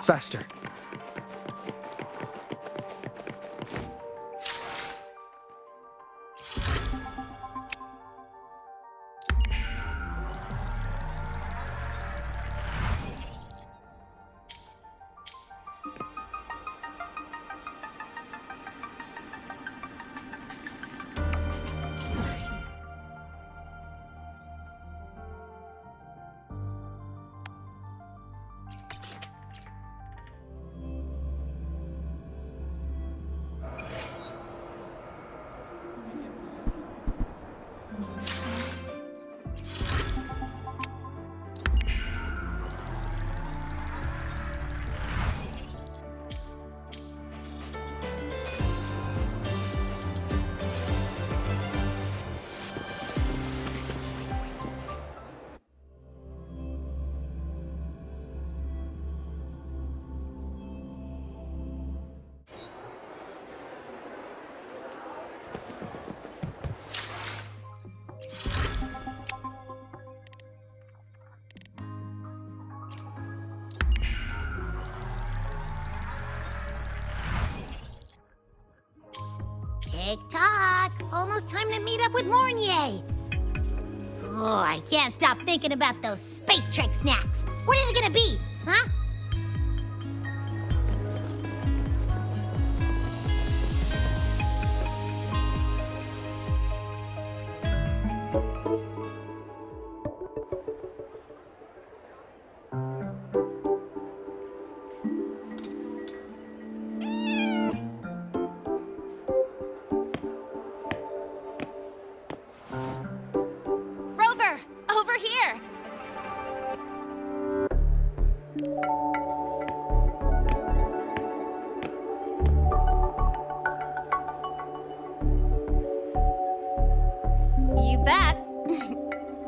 Faster. Tick-tock! Almost time to meet up with Mornier! Oh, I can't stop thinking about those space trek snacks! What are they gonna be, huh? Rover, over here! You bet.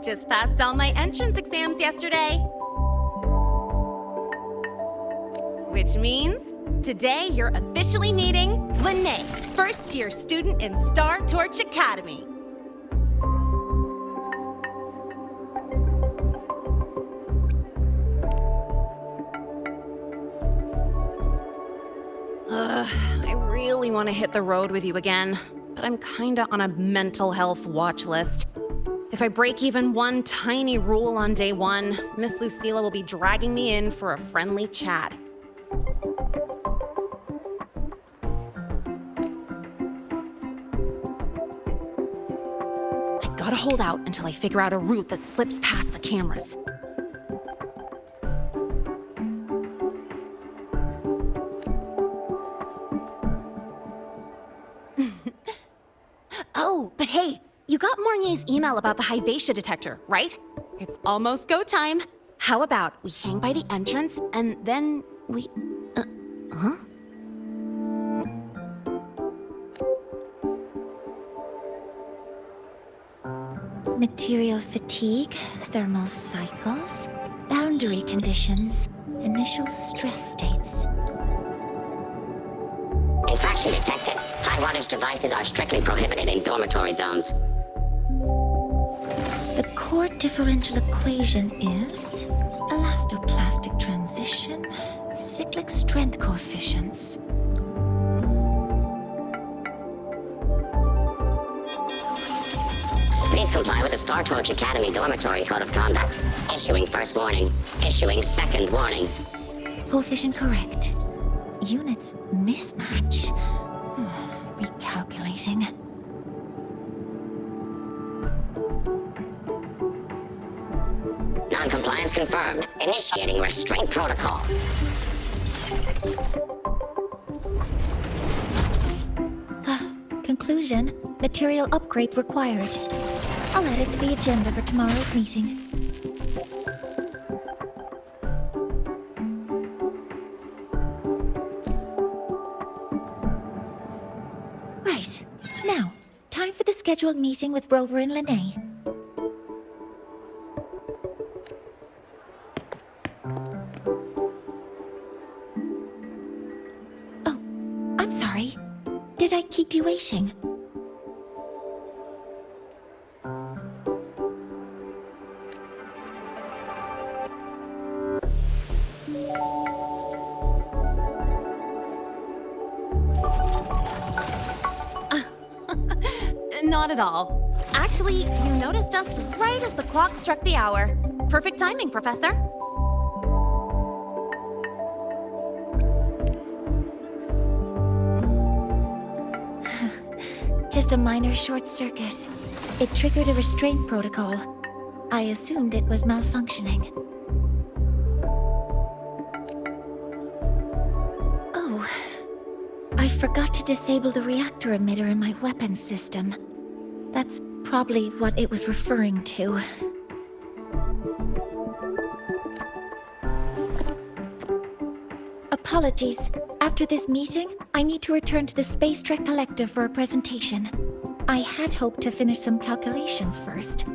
Just passed all my entrance exams yesterday. Which means today you're officially meeting Lament, first-year student in Star Torch Academy. I really want to hit the road with you again, but I'm kinda on a mental health watch list. If I break even one tiny rule on day one, Miss Lucilla will be dragging me in for a friendly chat. I gotta hold out until I figure out a route that slips past the cameras. Oh, but hey, you got Mornier's email about the Hyvatia detector, right? It's almost go time. How about we hang by the entrance and then we... huh? Material fatigue, thermal cycles, boundary conditions, initial stress states. Infraction detected. High wattage devices are strictly prohibited in dormitory zones. The core differential equation is elastoplastic transition, cyclic strength coefficients. Please comply with the Star Torch Academy Dormitory Code of Conduct. Issuing first warning. Issuing second warning. Coefficient correct. Units mismatch. Recalculating. Non-compliance confirmed. Initiating restraint protocol. Conclusion. Material upgrade required. I'll add it to the agenda for tomorrow's meeting. Right. Now, time for the scheduled meeting with Rover and Lene. Oh, I'm sorry. Did I keep you waiting? Not at all. Actually, you noticed us right as the clock struck the hour. Perfect timing, Professor. Just a minor short circuit. It triggered a restraint protocol. I assumed it was malfunctioning. Oh, I forgot to disable the reactor emitter in my weapons system. That's probably what it was referring to. Apologies. After this meeting, I need to return to the Space Trek Collective for a presentation. I had hoped to finish some calculations first.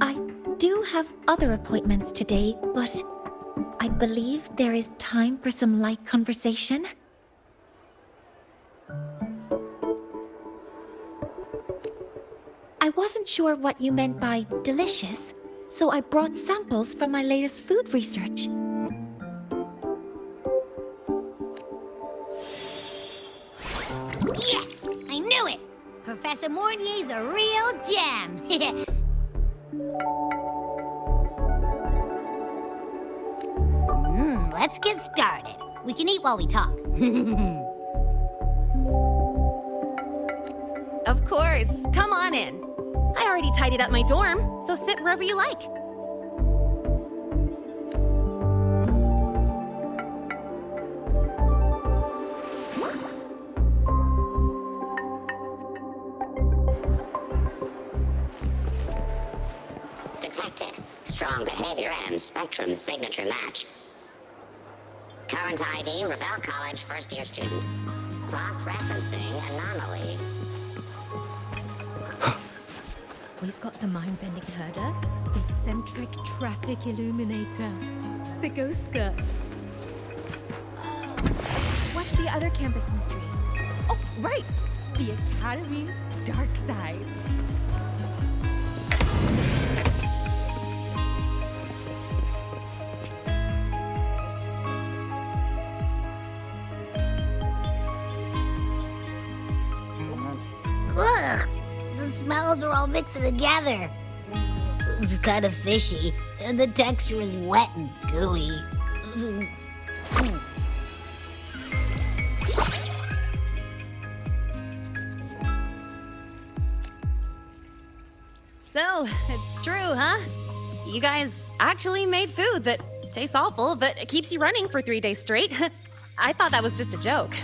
I do have other appointments today, but I believe there is time for some light conversation. I wasn't sure what you meant by delicious, so I brought samples from my latest food research. Yes! I knew it! Professor Mornier's a real gem! Let's get started. We can eat while we talk. Of course. Come on in. I already tidied up my dorm, so sit wherever you like. Detected. Strong behavior and spectrum signature match. Current ID, Rebel College first-year student. Cross-referencing anomaly. We've got the mind-bending herder, the eccentric traffic illuminator, the ghost girl. What's the other campus mystery? Oh, right! The Academy's dark side. Ugh! The smells are all mixed together. It's kind of fishy, and the texture is wet and gooey. So, it's true, huh? You guys actually made food that tastes awful, but it keeps you running for 3 days straight. I thought that was just a joke.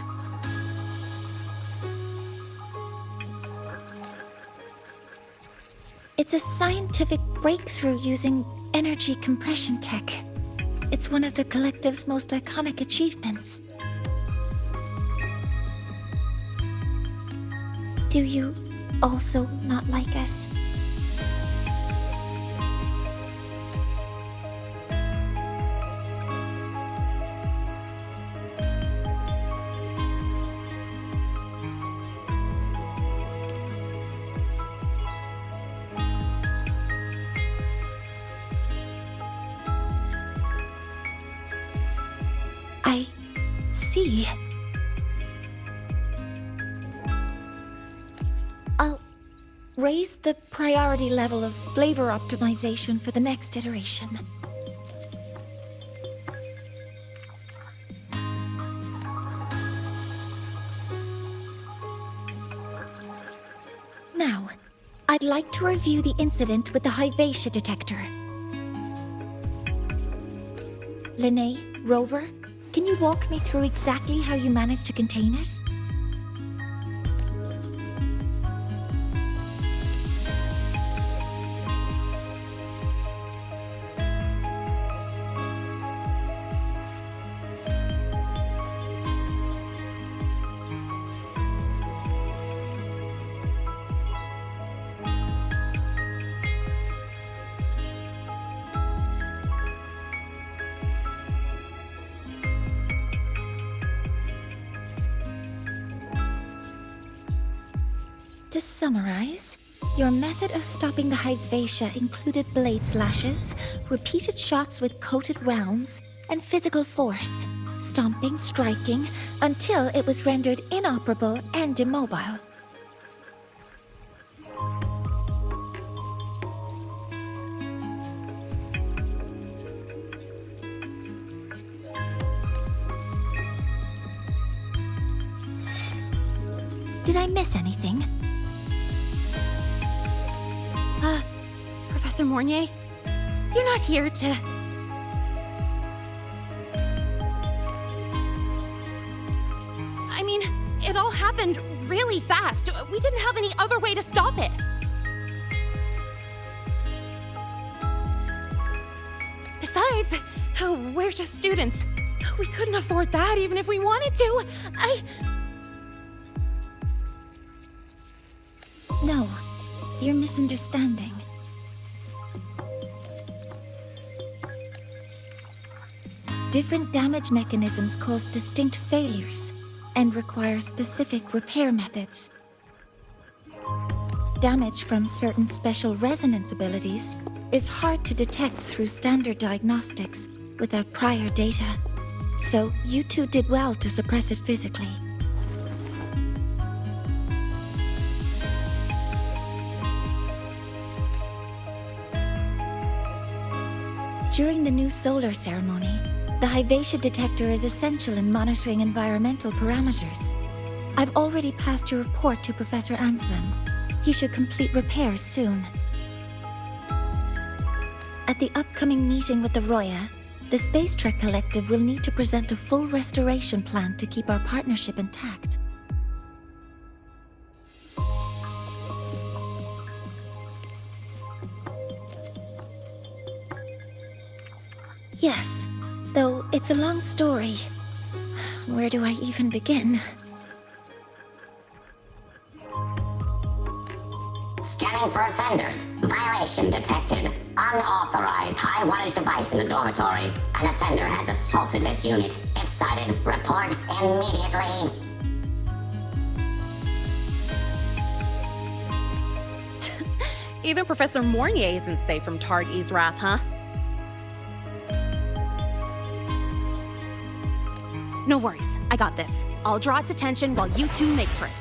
It's a scientific breakthrough using energy compression tech. It's one of the collective's most iconic achievements. Do you also not like it? I see. I'll raise the priority level of flavor optimization for the next iteration. Now, I'd like to review the incident with the Hyvatia detector. Lene, Rover, can you walk me through exactly how you managed to contain it? To summarize, your method of stopping the Hyvatia included blade slashes, repeated shots with coated rounds, and physical force, stomping, striking, until it was rendered inoperable and immobile. Did I miss anything? Professor Mornier, you're not here to... I mean, it all happened really fast. We didn't have any other way to stop it. Besides, we're just students. We couldn't afford that even if we wanted to. No, you're misunderstanding. Different damage mechanisms cause distinct failures and require specific repair methods. Damage from certain special resonance abilities is hard to detect through standard diagnostics without prior data, so you two did well to suppress it physically. During the new solar ceremony, the Hyvatia detector is essential in monitoring environmental parameters. I've already passed your report to Professor Anselm. He should complete repairs soon. At the upcoming meeting with the Roya, the Space Trek Collective will need to present a full restoration plan to keep our partnership intact. Yes, though it's a long story. Where do I even begin? Scanning for offenders. Violation detected. Unauthorized high wattage device in the dormitory. An offender has assaulted this unit. If sighted, report immediately. Even Professor Mornier isn't safe from Targ-E's wrath, huh? No worries, I got this. I'll draw its attention while you two make for it.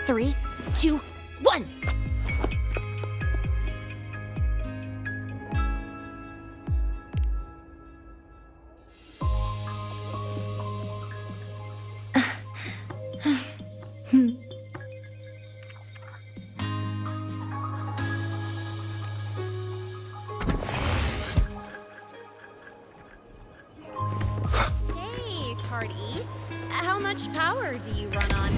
Three, two, one! How much power do you run on?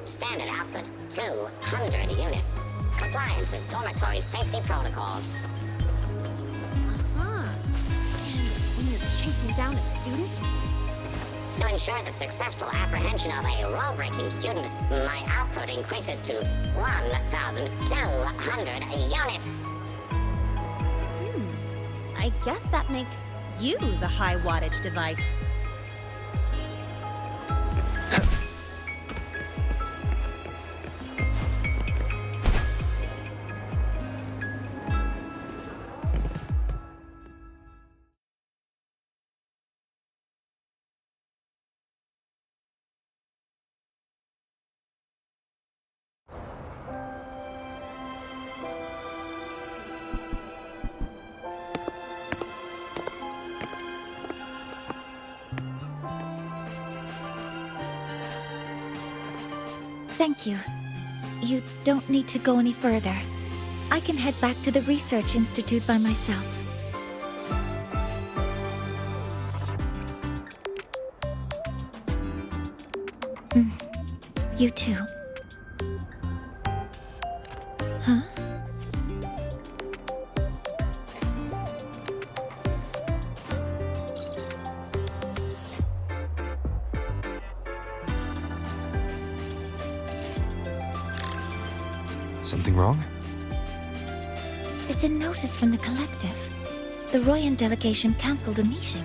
Standard output 200 units. Compliant with dormitory safety protocols. And when you're chasing down a student? To ensure the successful apprehension of a rule-breaking student, my output increases to 1,200 units. I guess that makes you the high wattage device. Thank you. You don't need to go any further. I can head back to the Research Institute by myself. You too. Huh? Something wrong? It's a notice from the collective. The Royan delegation cancelled a meeting.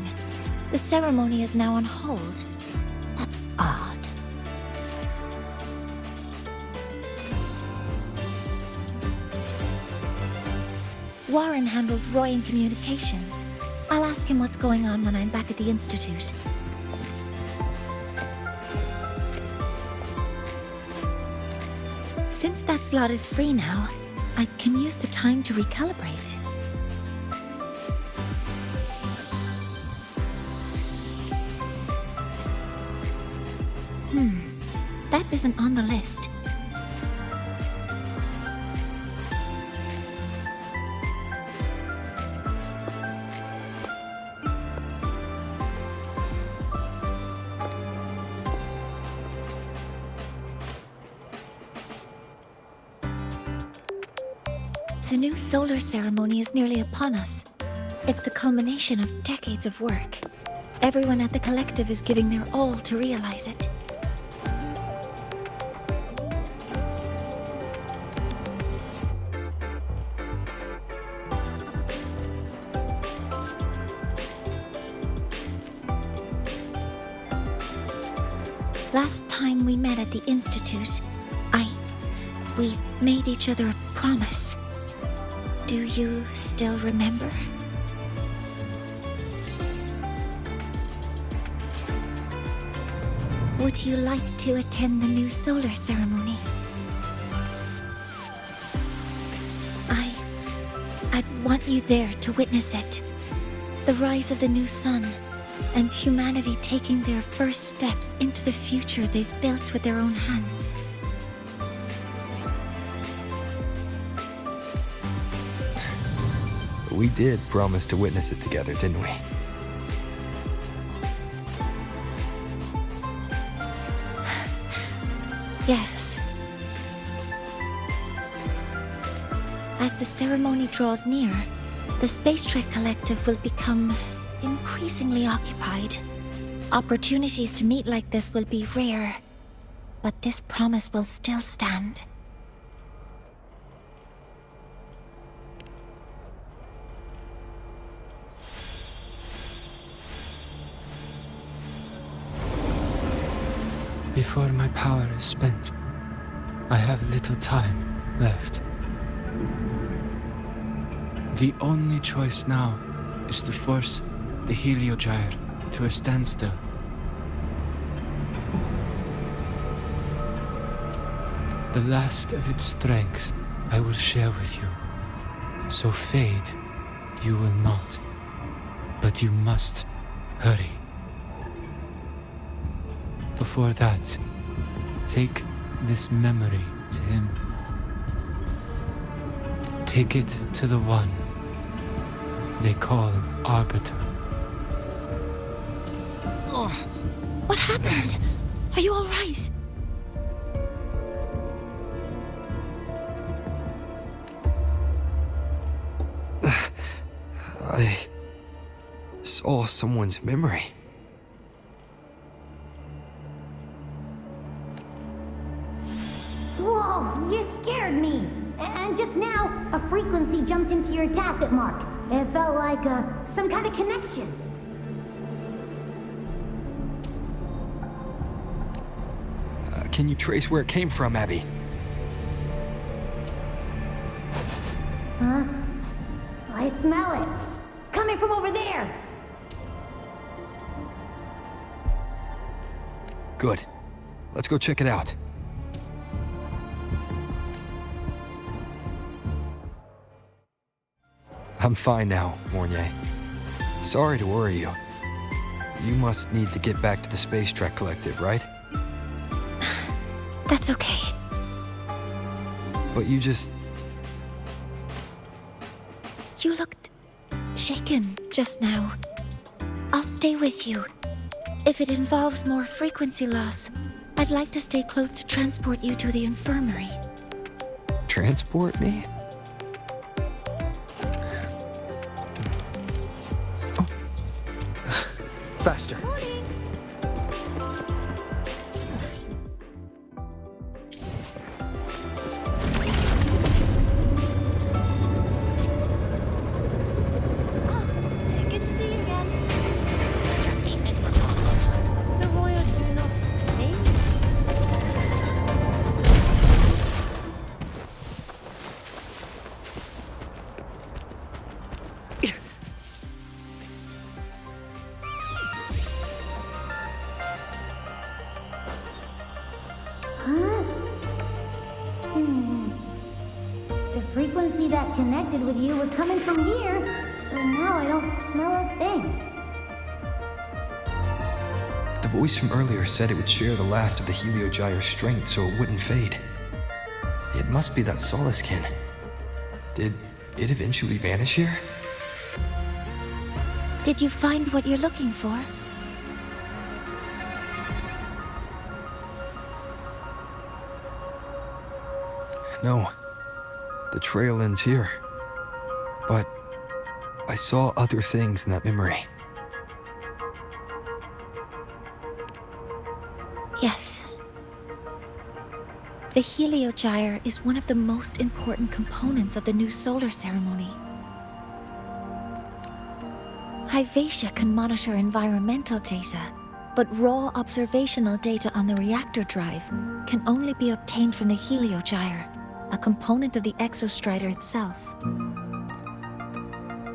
The ceremony is now on hold. That's odd. Warren handles Royan communications. I'll ask him what's going on when I'm back at the Institute. Since that slot is free now, I can use the time to recalibrate. That isn't on the list. The new solar ceremony is nearly upon us. It's the culmination of decades of work. Everyone at the collective is giving their all to realize it. Last time we met at the Institute, we made each other a promise. Do you still remember? Would you like to attend the new solar ceremony? I'd want you there to witness it. The rise of the new sun, and humanity taking their first steps into the future they've built with their own hands. We did promise to witness it together, didn't we? Yes. As the ceremony draws near, the Space Trek Collective will become increasingly occupied. Opportunities to meet like this will be rare, but this promise will still stand. Before my power is spent, I have little time left. The only choice now is to force the Heliogyre to a standstill. The last of its strength I will share with you. So fade you will not. But you must hurry. Before that, take this memory to him. Take it to the one they call Arbiter. What happened? Are you all right? I saw someone's memory. Whoa, you scared me. And just now, a frequency jumped into your tacit mark. It felt like some kind of connection. Can you trace where it came from, Abby? Huh? I smell it. Coming from over there. Good. Let's go check it out. I'm fine now, Mornier. Sorry to worry you. You must need to get back to the Space Trek Collective, right? That's okay. But you just... You looked shaken just now. I'll stay with you. If it involves more frequency loss, I'd like to stay close to transport you to the infirmary. transport me? Oh. Faster. Good to see you again. energy that connected with you was coming from here, and now I don't smell a thing. The voice from earlier said it would share the last of the Heliogyre's strength so it wouldn't fade. It must be that Solaskin. Did it eventually vanish here? Did you find what you're looking for? No. The trail ends here. But I saw other things in that memory. Yes. The Heliogyre is one of the most important components of the new solar ceremony. Hyvatia can monitor environmental data, but raw observational data on the reactor drive can only be obtained from the Heliogyre, a component of the Exostrider itself.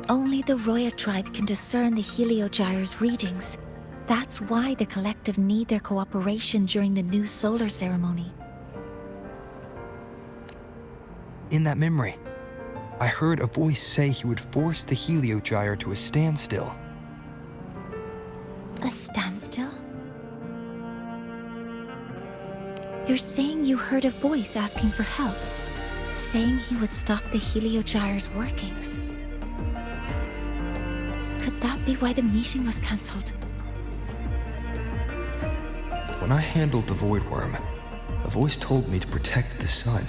Only the Roya tribe can discern the Heliogyre's readings. That's why the collective need their cooperation during the new solar ceremony. In that memory, I heard a voice say he would force the Heliogyre to a standstill. A standstill? You're saying you heard a voice asking for help, saying he would stop the Heliogyre's workings. Could that be why the meeting was cancelled? When I handled the Void Worm, a voice told me to protect the sun.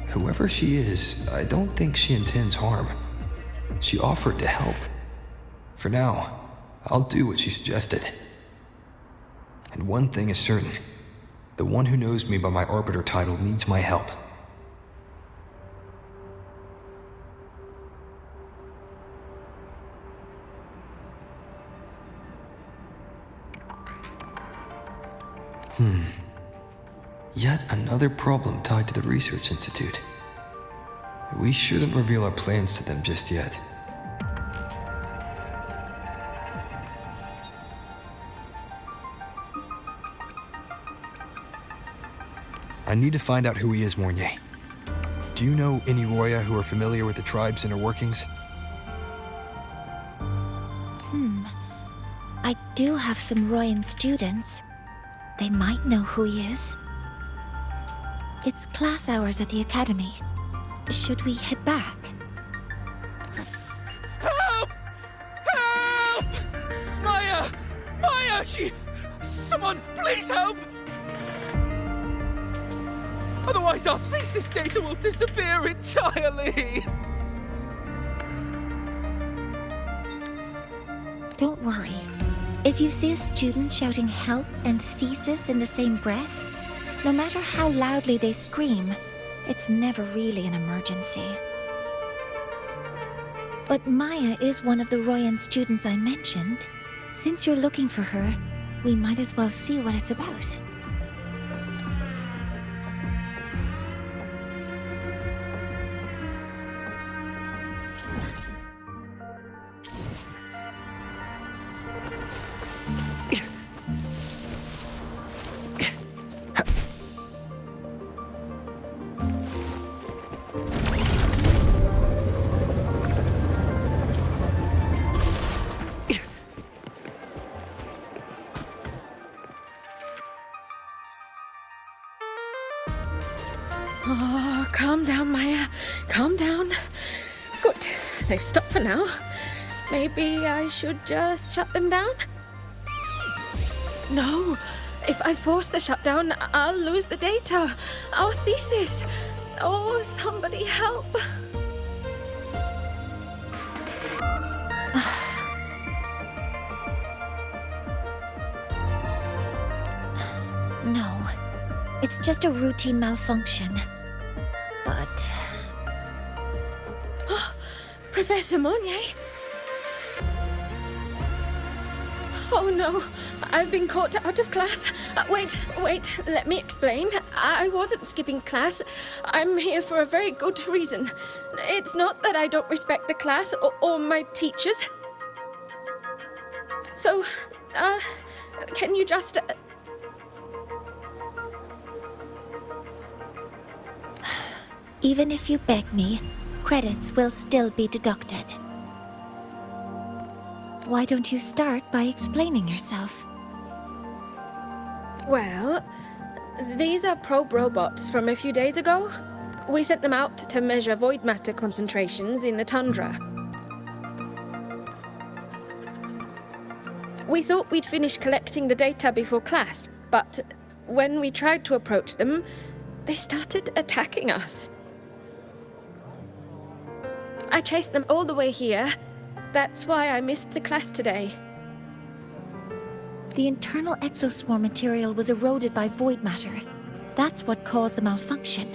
Whoever she is, I don't think she intends harm. She offered to help. For now, I'll do what she suggested. And one thing is certain. The one who knows me by my Arbiter title needs my help. Yet another problem tied to the Research Institute. We shouldn't reveal our plans to them just yet. I need to find out who he is, Mornier. Do you know any Roya who are familiar with the tribe's inner workings? I do have some Royan students. They might know who he is. It's class hours at the academy. Should we head back? Help! Help! Maya! Maya! Someone, please help! Otherwise our thesis data will disappear entirely! Don't worry. If you see a student shouting help and thesis in the same breath, no matter how loudly they scream, it's never really an emergency. But Maya is one of the Royan students I mentioned. Since you're looking for her, we might as well see what it's about. Oh, calm down, Maya. Calm down. Good. They've stopped for now. Maybe I should just shut them down? No. If I force the shutdown, I'll lose the data. Our thesis. Oh, somebody help. No. It's just a routine malfunction. But... Professor Monnier? Oh no, I've been caught out of class. Wait, let me explain. I wasn't skipping class. I'm here for a very good reason. It's not that I don't respect the class or my teachers. So, can you just... Even if you beg me, Credits will still be deducted. Why don't you start by explaining yourself? Well, these are probe robots from a few days ago. We sent them out to measure void matter concentrations in the tundra. We thought we'd finish collecting the data before class, but when we tried to approach them, they started attacking us. I chased them all the way here. That's why I missed the class today. The internal exoswarm material was eroded by void matter. That's what caused the malfunction.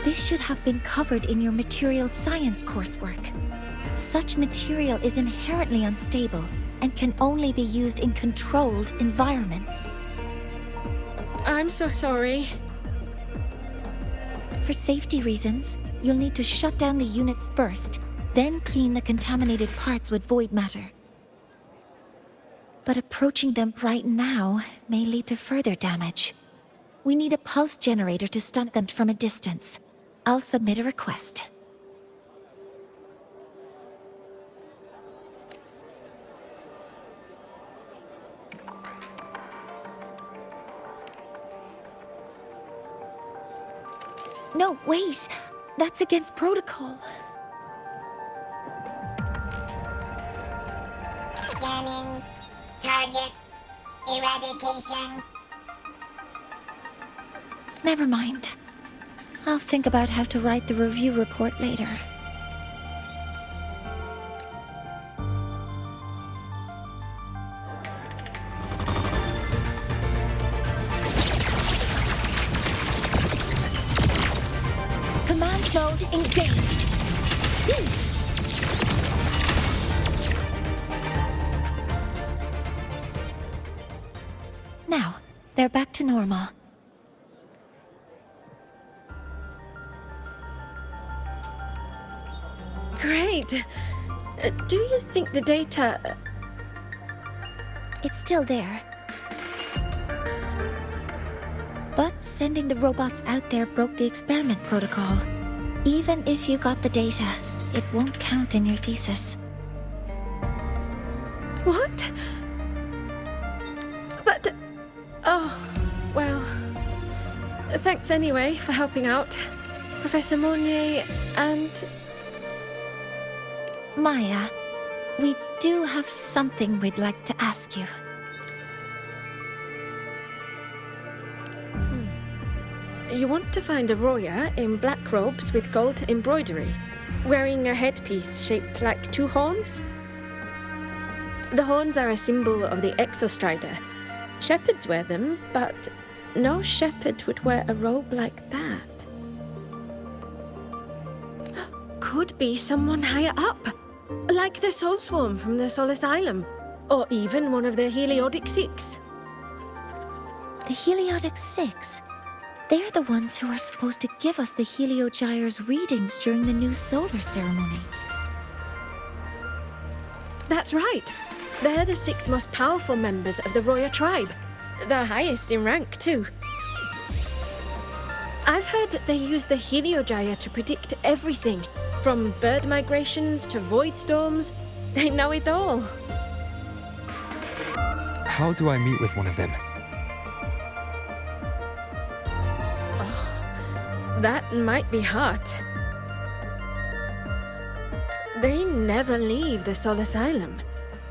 This should have been covered in your material science coursework. Such material is inherently unstable and can only be used in controlled environments. I'm so sorry. For safety reasons, you'll need to shut down the units first, then clean the contaminated parts with void matter. But approaching them right now may lead to further damage. We need a pulse generator to stun them from a distance. I'll submit a request. No, wait! That's against protocol. Scanning. Target. Eradication. Never mind. I'll think about how to write the review report later. Command mode engaged. Now, they're back to normal. Great. Do you think the data... It's still there. But sending the robots out there broke the experiment protocol. Even if you got the data, it won't count in your thesis. What? But... Oh, well... Thanks anyway for helping out. Professor Monnier and... Maya, we do have something we'd like to ask you. You want to find a Roya in black robes with gold embroidery, wearing a headpiece shaped like two horns? The horns are a symbol of the Exostrider. Shepherds wear them, but no shepherd would wear a robe like that. Could be someone higher up, like the Soul Swarm from the Sol Asylum, or even one of the Heliodic Six. The Heliodic Six? They're the ones who are supposed to give us the Heliogyre's readings during the new solar ceremony. That's right. They're the 6 most powerful members of the Roya tribe. The highest in rank, too. I've heard that they use the Heliogyre to predict everything, from bird migrations to void storms. They know it all. How do I meet with one of them? That might be hard. They never leave the Sol Asylum.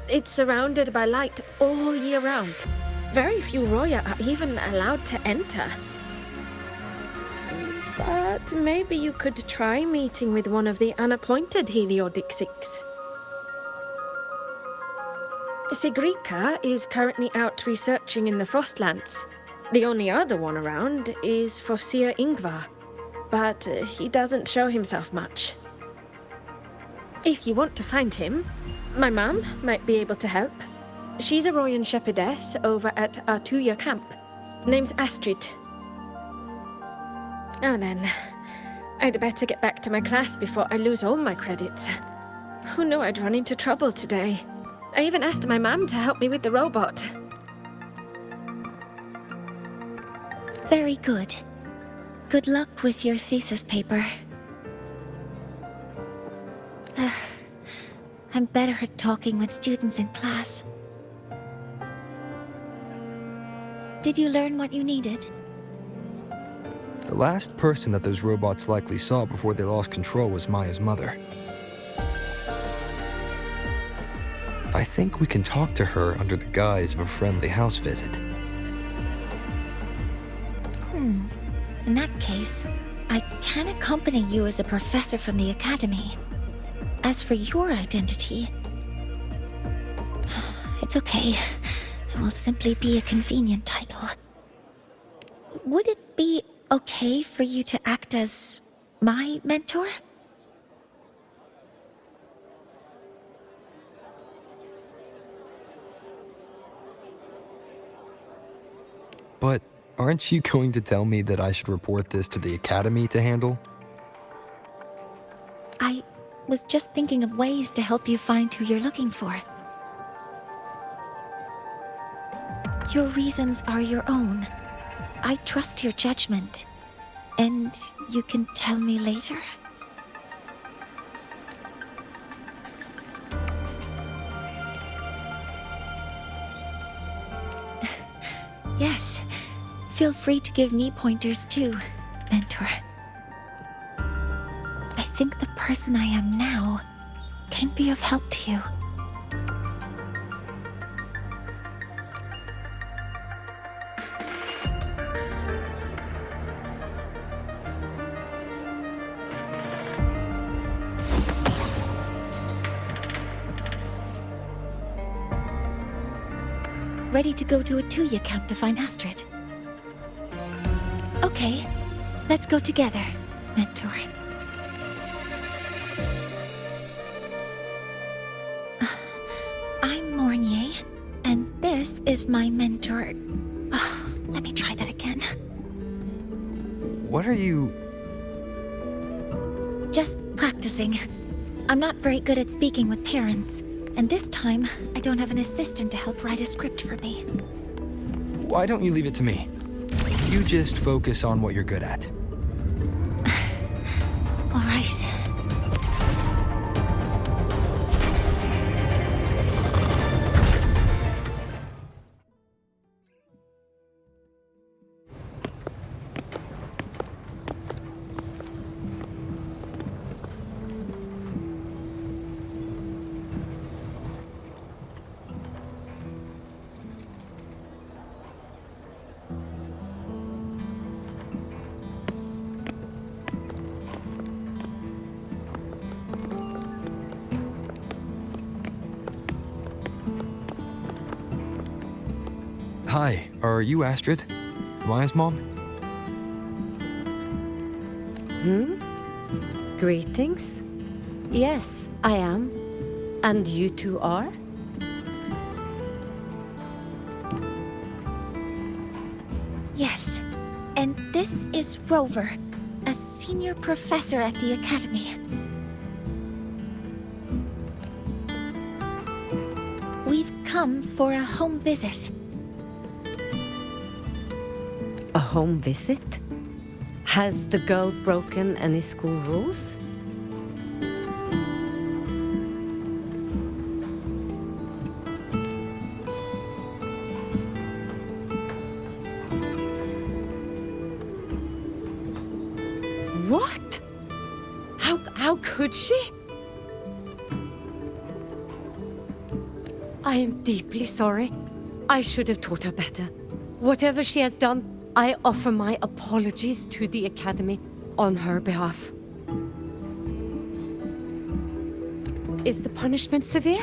It's surrounded by light all year round. Very few Roya are even allowed to enter. But maybe you could try meeting with one of the unappointed Heliodic Six. Sigrika is currently out researching in the Frostlands. The only other one around is Fosir Ingvar, but he doesn't show himself much. If you want to find him, my mum might be able to help. She's a Royan shepherdess over at Artuya camp. Name's Astrid. Now then, I'd better get back to my class before I lose all my credits. Who knew I'd run into trouble today? I even asked my mum to help me with the robot. Very good. Good luck with your thesis paper. I'm better at talking with students in class. Did you learn what you needed? The last person that those robots likely saw before they lost control was Maya's mother. I think we can talk to her under the guise of a friendly house visit. In that case, I can accompany you as a professor from the academy. As for your identity, it's okay. It will simply be a convenient title. Would it be okay for you to act as my mentor? But aren't you going to tell me that I should report this to the academy to handle? I was just thinking of ways to help you find who you're looking for. Your reasons are your own. I trust your judgment. And you can tell me later? Yes. Feel free to give me pointers too, mentor. I think the person I am now can be of help to you. Ready to go to a Tuya camp to find Astrid? Okay, let's go together, mentor. I'm Mornier, and this is my mentor. Let me try that again. What are you... Just practicing. I'm not very good at speaking with parents, and this time, I don't have an assistant to help write a script for me. Why don't you leave it to me? You just focus on what you're good at. All right. Hi, are you Astrid? Maya's mom? Greetings. Yes, I am. And you two are? Yes, and this is Rover, a senior professor at the academy. We've come for a home visit. A home visit? Has the girl broken any school rules? What? How could she? I am deeply sorry. I should have taught her better. Whatever she has done, I offer my apologies to the Academy on her behalf. Is the punishment severe?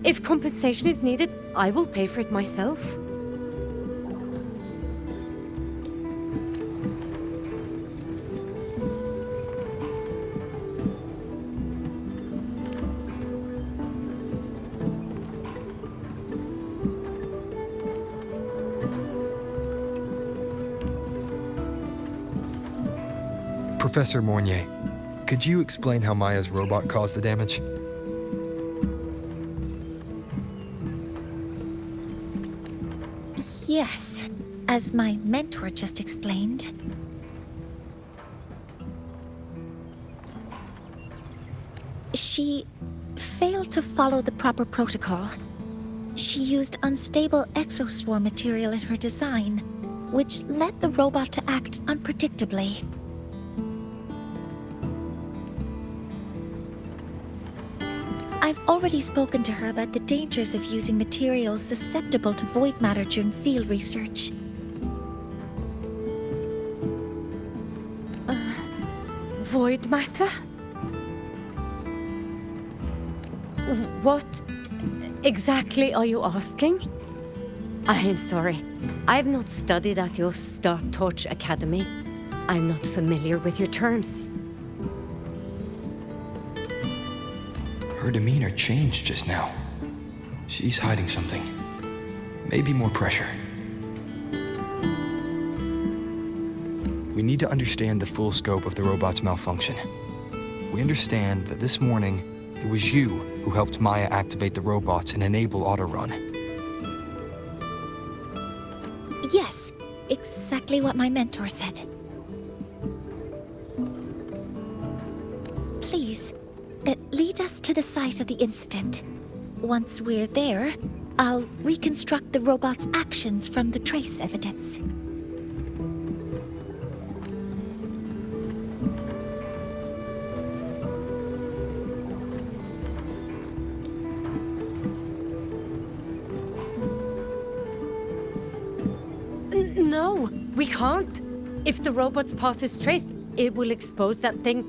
If compensation is needed, I will pay for it myself. Professor Mornier, could you explain how Maya's robot caused the damage? Yes, as my mentor just explained. She failed to follow the proper protocol. She used unstable exoswarm material in her design, which led the robot to act unpredictably. I've already spoken to her about the dangers of using materials susceptible to void matter during field research. Void matter? What exactly are you asking? I am sorry. I have not studied at your Star Torch Academy. I'm not familiar with your terms. Her demeanor changed just now. She's hiding something. Maybe more pressure. We need to understand the full scope of the robot's malfunction. We understand that this morning, it was you who helped Maya activate the robots and enable auto-run. Yes, exactly what my mentor said. Please, lead us to the site of the incident. Once we're there, I'll reconstruct the robot's actions from the trace evidence. No, we can't. If the robot's path is traced, it will expose that thing.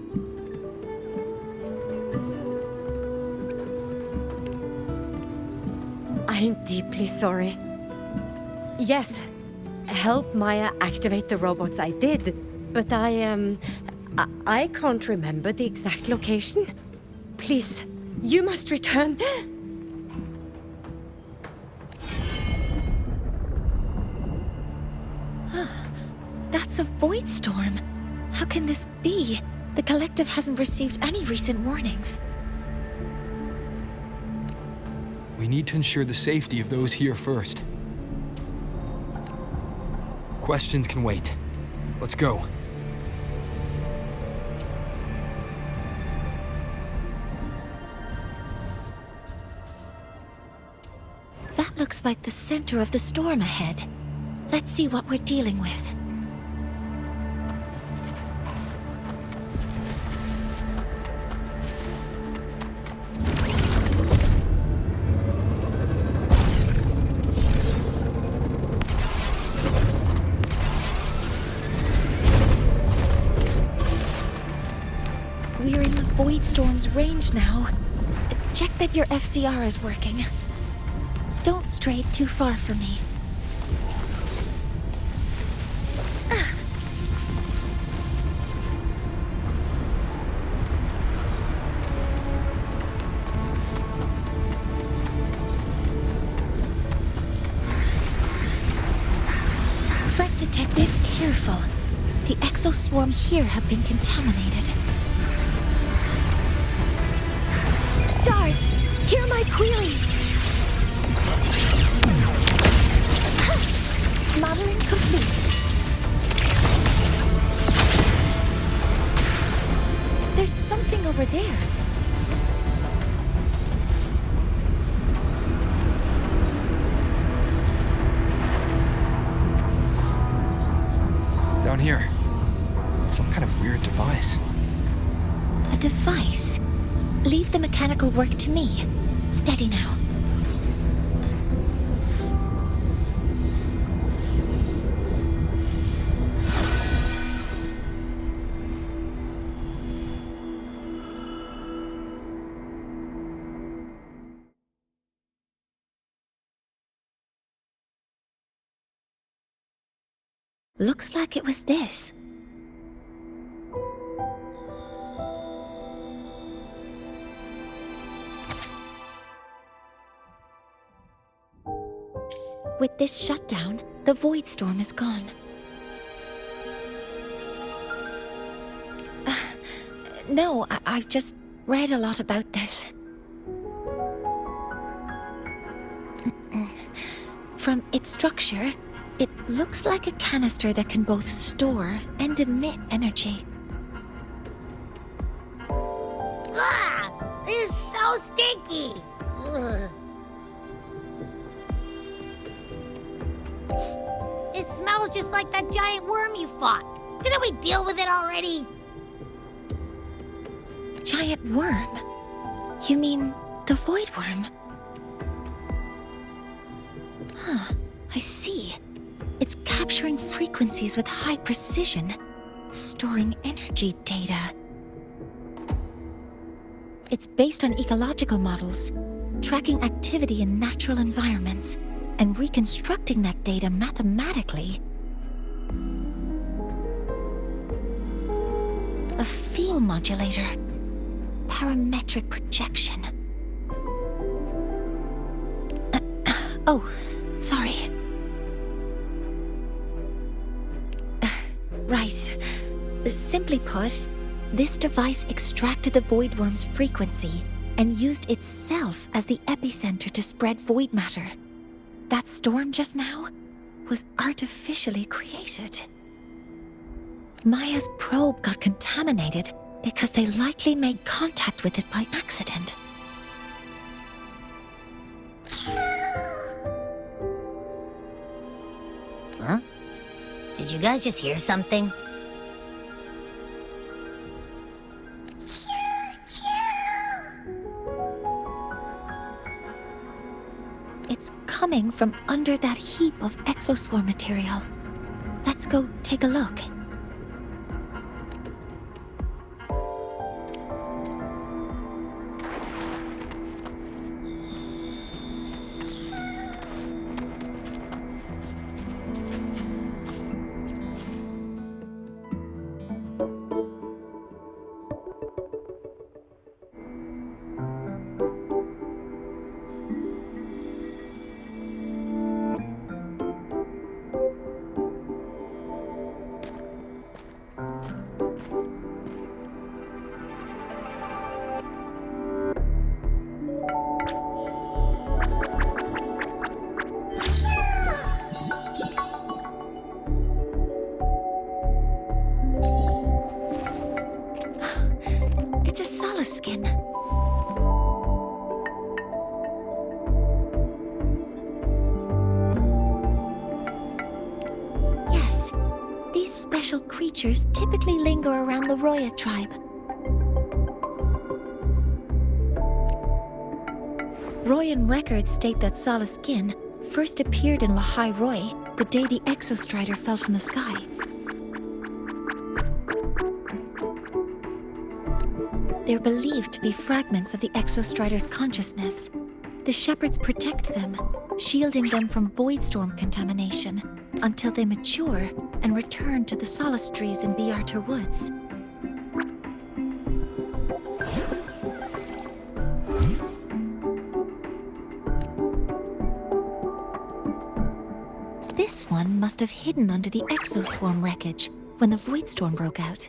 I'm deeply sorry. Yes, help Maya activate the robots I did, but I can't remember the exact location. Please, you must return. That's a void storm. How can this be? The collective hasn't received any recent warnings. We need to ensure the safety of those here first. Questions can wait. Let's go. That looks like the center of the storm ahead. Let's see what we're dealing with. We're in the Void Storm's range now. Check that your FCR is working. Don't stray too far from me. Threat detected. Careful. The exoswarm here have been contaminated. Stars, hear my queries. Modeling complete. There's something over there. Down here. Some kind of weird device. A device? Leave the mechanical work to me. Steady now. Looks like it was this. With this shutdown, the Void Storm is gone. No, I've just read a lot about this. From its structure, it looks like a canister that can both store and emit energy. Ah! This stinky! Ugh. It smells just like that giant worm you fought. Didn't we deal with it already? Giant worm? You mean the void worm? Huh, I see. It's capturing frequencies with high precision, storing energy data. It's based on ecological models, tracking activity in natural environments, and reconstructing that data mathematically. A field modulator. Parametric projection. Oh, sorry. Right. Simply put, this device extracted the void worm's frequency and used itself as the epicenter to spread void matter. That storm just now was artificially created. Maya's probe got contaminated because they likely made contact with it by accident. Huh? Did you guys just hear something? It's coming from under that heap of exoswarm material. Let's go take a look. It's a Solace skin. Yes, these special creatures typically linger around the Roya tribe. Royan records state that Solace skin first appeared in Lahai Roy the day the Exostrider fell from the sky. They're believed to be fragments of the Exostrider's consciousness. The shepherds protect them, shielding them from voidstorm contamination until they mature and return to the Solace trees in Biarter Woods. This one must have hidden under the exoswarm wreckage when the voidstorm broke out.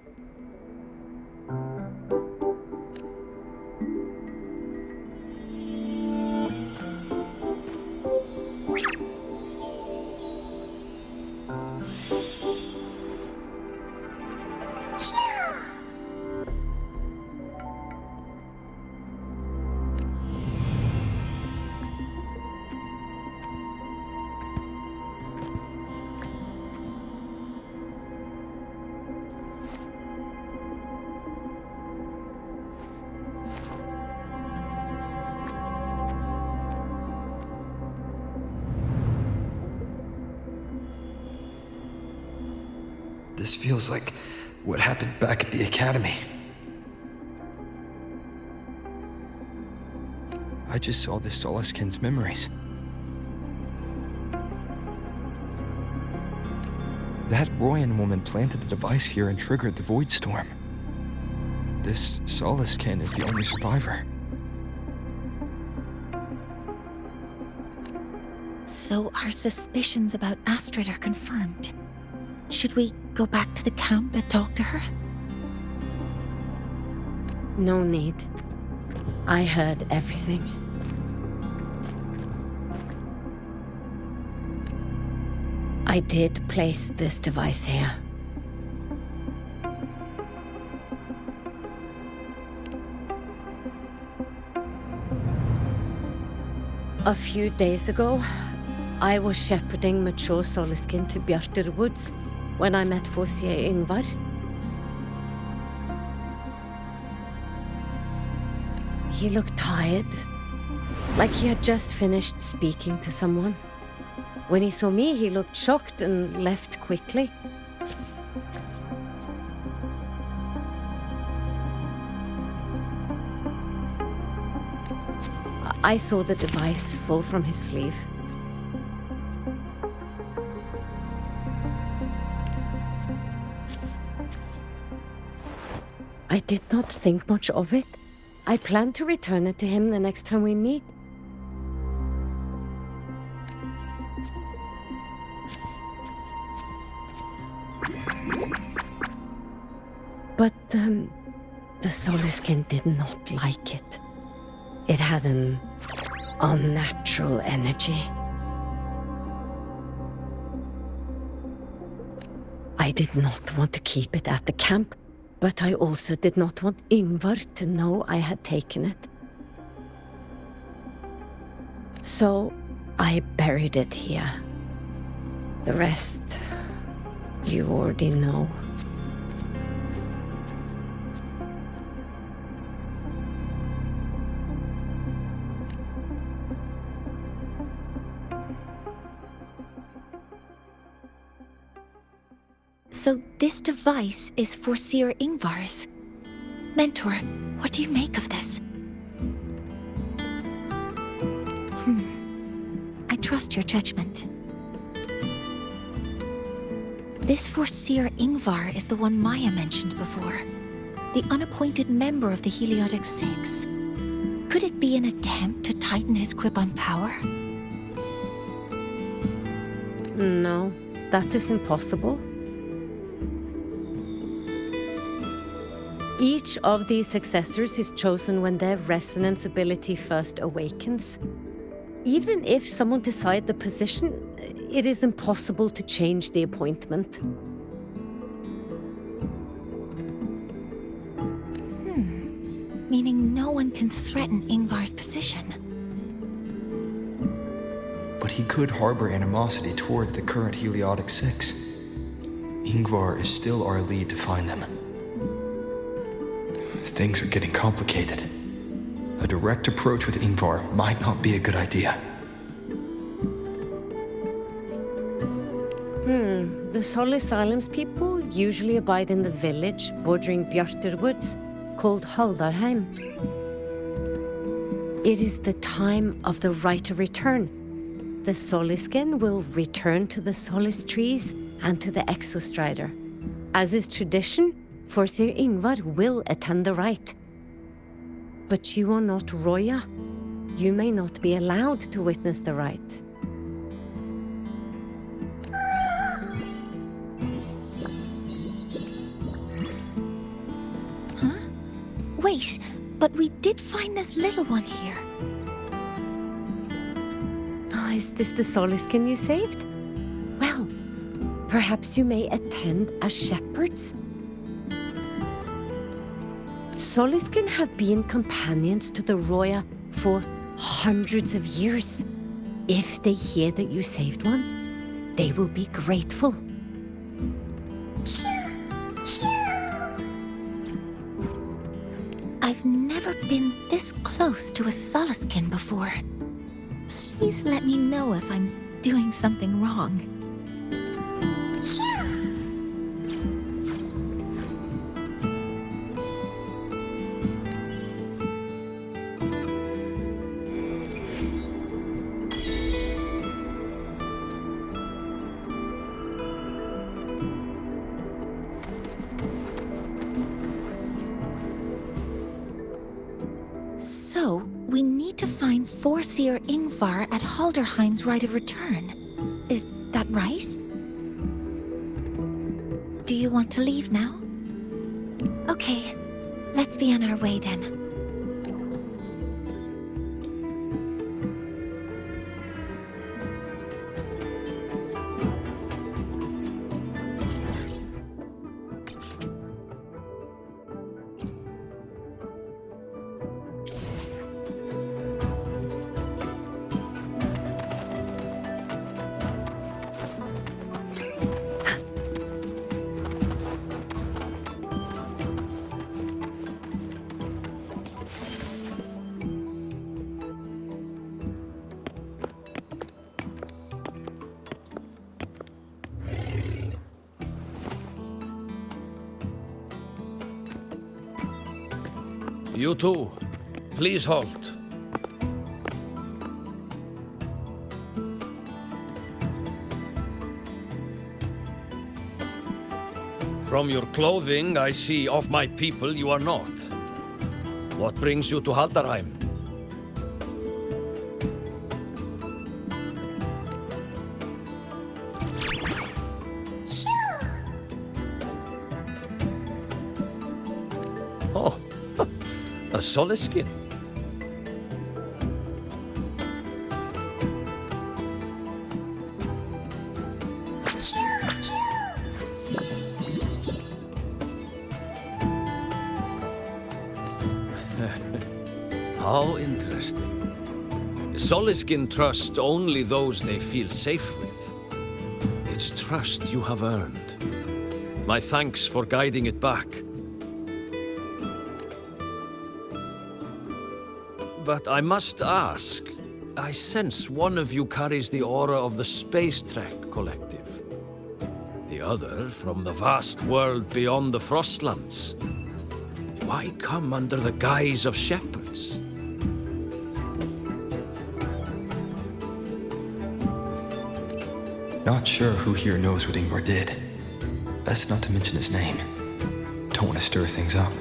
This feels like what happened back at the academy. I just saw this Solaskin's memories. That Royan woman planted the device here and triggered the void storm. This Solaskin is the only survivor. So our suspicions about Astrid are confirmed. Should we go back to the camp and talk to her? No need. I heard everything. I did place this device here. A few days ago, I was shepherding mature Soliskin to Bjartur Woods when I met Forsier Yngvar. He looked tired, like he had just finished speaking to someone. When he saw me, he looked shocked and left quickly. I saw the device fall from his sleeve. I did not think much of it. I plan to return it to him the next time we meet. But the Soliskin did not like it. It had an unnatural energy. I did not want to keep it at the camp, but I also did not want Yngvar to know I had taken it. So I buried it here. The rest, you already know. So this device is for Seer Yngvar's. Mentor, what do you make of this? I trust your judgment. This Forseer Yngvar is the one Maya mentioned before. The unappointed member of the Heliotic Six. Could it be an attempt to tighten his grip on power? No, that is impossible. Each of these successors is chosen when their resonance ability first awakens. Even if someone decides the position, it is impossible to change the appointment. Meaning no one can threaten Yngvar's position. But he could harbor animosity toward the current Heliotic Six. Yngvar is still our lead to find them. Things are getting complicated. A direct approach with Yngvar might not be a good idea. The Solis Islands people usually abide in the village bordering Bjartur Woods, called Haldarheim. It is the time of the right of return. The Soliskin will return to the Solis trees and to the Exostrider. As is tradition, Forseer Yngvar will attend the rite. But you are not Roya. You may not be allowed to witness the rite. Wait, but we did find this little one here. Is this the Soliskin you saved? Well, perhaps you may attend as shepherds? Soliskin have been companions to the Roya for hundreds of years. If they hear that you saved one, they will be grateful. I've never been this close to a Soliskin before. Please let me know if I'm doing something wrong. So, we need to find Forseer Yngvar at Halderheim's right of return. Is that right? Do you want to leave now? Okay, let's be on our way then. You too. Please halt. From your clothing, I see of my people you are not. What brings you to Haldarheim? Oh, a Soliskin. How interesting. Soliskin trust only those they feel safe with. It's trust you have earned. My thanks for guiding it back. But I must ask, I sense one of you carries the aura of the Space Trek Collective. The other from the vast world beyond the Frostlands. Why come under the guise of shepherds? Not sure who here knows what Ingvar did. Best not to mention his name. Don't want to stir things up.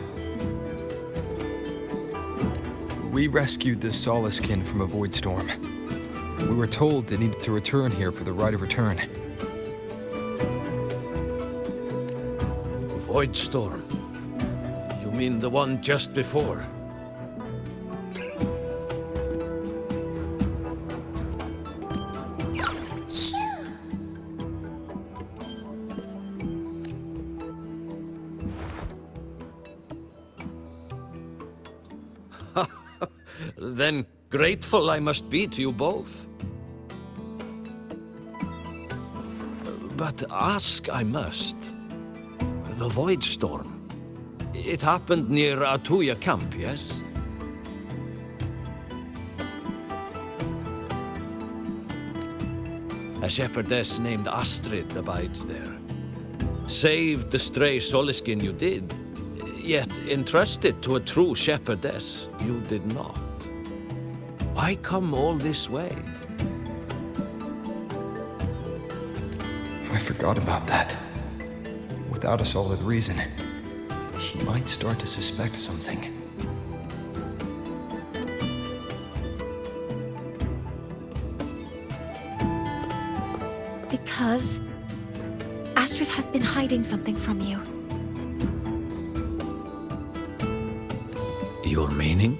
We rescued the Soliskin from a void storm. We were told they needed to return here for the rite of return. Void storm? You mean the one just before? Then grateful I must be to you both. But ask I must. The Void Storm. It happened near Atuya camp, yes? A shepherdess named Astrid abides there. Saved the stray Soliskin you did, yet entrusted to a true shepherdess you did not. Why come all this way? I forgot about that. Without a solid reason, he might start to suspect something. Because Astrid has been hiding something from you. Your meaning?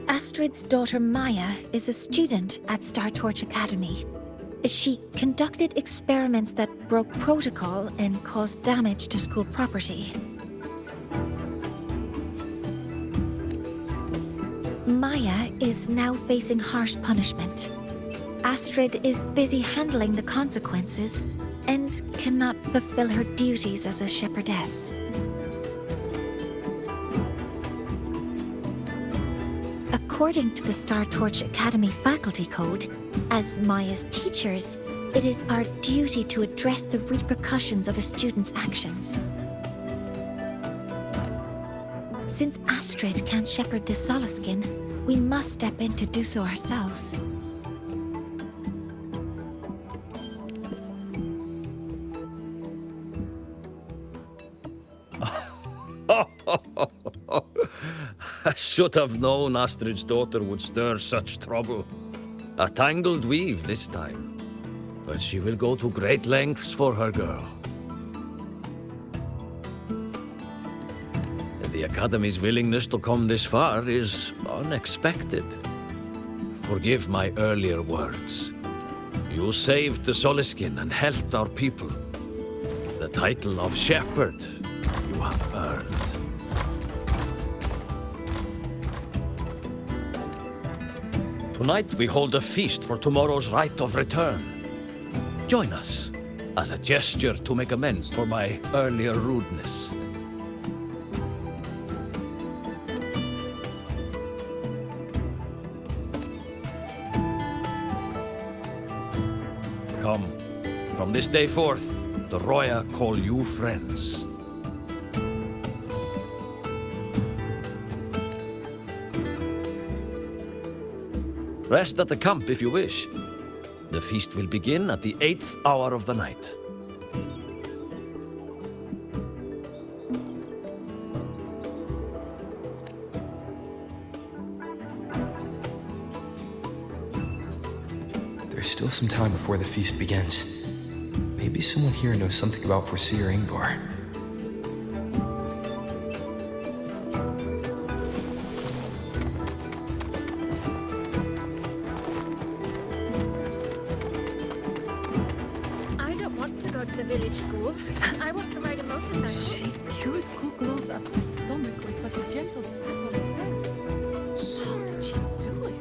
Astrid's daughter Maya is a student at Star Torch Academy. She conducted experiments that broke protocol and caused damage to school property. Maya is now facing harsh punishment. Astrid is busy handling the consequences and cannot fulfill her duties as a shepherdess. According to the Star Torch Academy faculty code, as Maya's teachers, it is our duty to address the repercussions of a student's actions. Since Astrid can't shepherd this Soliskin, we must step in to do so ourselves. I should have known Astrid's daughter would stir such trouble. A tangled weave this time. But she will go to great lengths for her girl. The Academy's willingness to come this far is unexpected. Forgive my earlier words. You saved the Soliskin and helped our people. The title of shepherd you have earned. Tonight we hold a feast for tomorrow's rite of return. Join us, as a gesture to make amends for my earlier rudeness. From this day forth, the Roya call you friends. Rest at the camp if you wish. The feast will begin at the 8th hour of the night. There's still some time before the feast begins. Maybe someone here knows something about Foreseer Ingvar. I don't want to go to the village school. I want to ride a motorcycle. She cured Kukul's upset stomach with but a gentle pat on its head. How did she do it?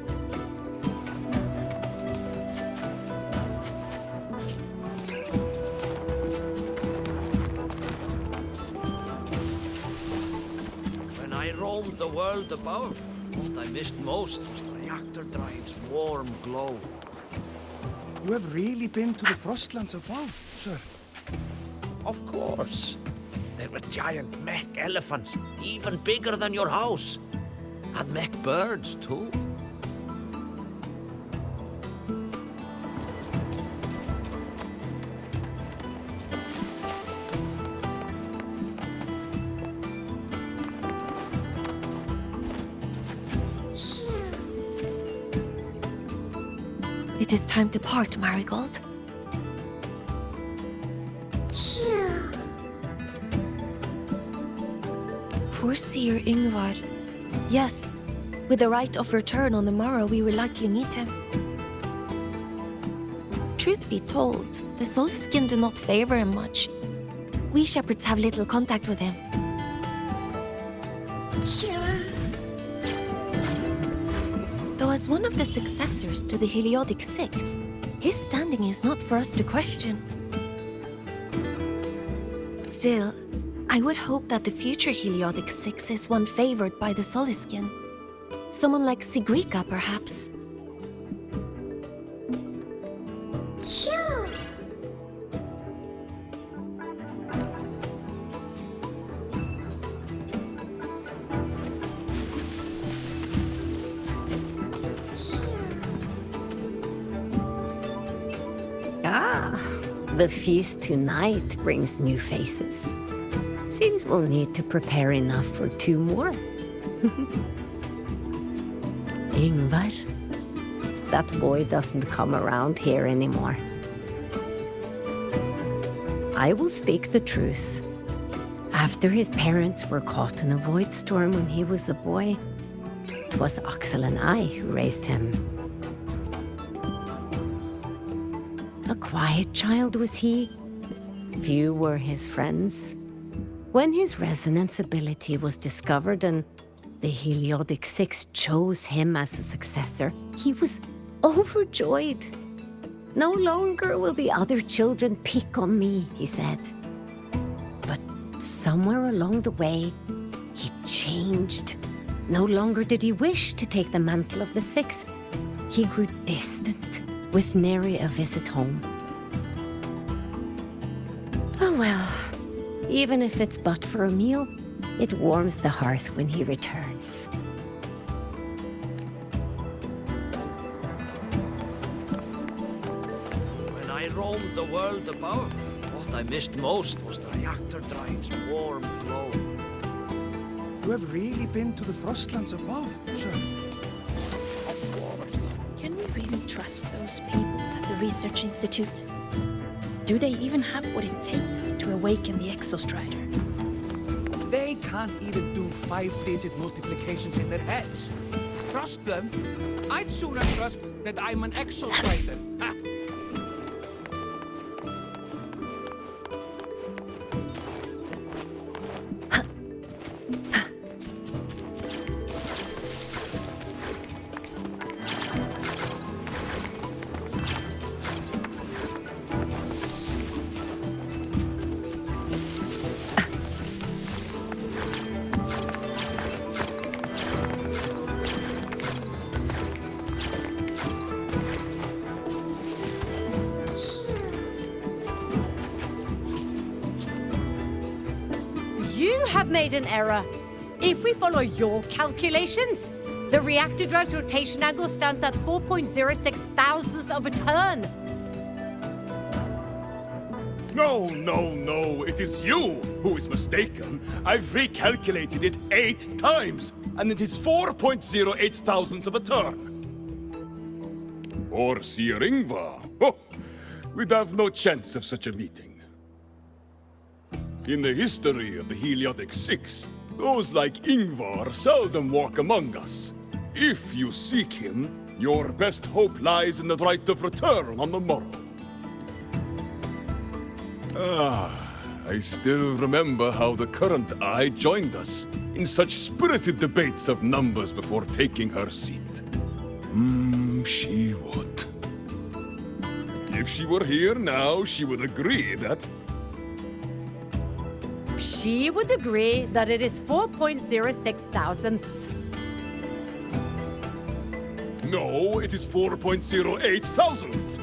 When I roamed the world above, what I missed most was the reactor drive's warm glow. You have really been to the Frostlands above, sir? Of course. There were giant mech elephants, even bigger than your house. And mech birds, too. It is time to part, Marigold. Foreseer Ingvar. Yes, with the right of return on the morrow, we will likely meet him. Truth be told, the Soulskin do not favor him much. We shepherds have little contact with him. Though as one of the successors to the Heliodic Six, his standing is not for us to question. Still, I would hope that the future Heliodic Six is one favored by the Soliskin. Someone like Sigrika, perhaps. The feast tonight brings new faces. Seems we'll need to prepare enough for 2 more. Ingvar, that boy doesn't come around here anymore. I will speak the truth. After his parents were caught in a void storm when he was a boy, it was Axel and I who raised him. A quiet child was he. Few were his friends. When his resonance ability was discovered and the Heliodic Six chose him as a successor, he was overjoyed. No longer will the other children pick on me, he said. But somewhere along the way, he changed. No longer did he wish to take the mantle of the Six. He grew distant, with nary a visit home. Oh well, even if it's but for a meal, it warms the hearth when he returns. When I roamed the world above, what I missed most was the reactor drive's warm glow. You have really been to the Frostlands above, sir? Of course. Can we really trust those people at the Research Institute? Do they even have what it takes to awaken the Exostrider? They can't even do 5-digit multiplications in their heads. Trust them? I'd sooner trust that I'm an exostrider. Ha! You have made an error. If we follow your calculations, the reactor drive's rotation angle stands at 4.06 thousandths of a turn. No. It is you who is mistaken. I've recalculated it 8 times, and it is 4.08 thousandths of a turn. Or Sir Ingvar. Oh, we'd have no chance of such a meeting. In the history of the Heliotic Six, those like Ingvar seldom walk among us. If you seek him, your best hope lies in the right of return on the morrow. I still remember how the current eye joined us in such spirited debates of numbers before taking her seat. She would. If she were here now, she would agree that... She would agree that it is 4.06 thousandths. No, it is 4.08 thousandths.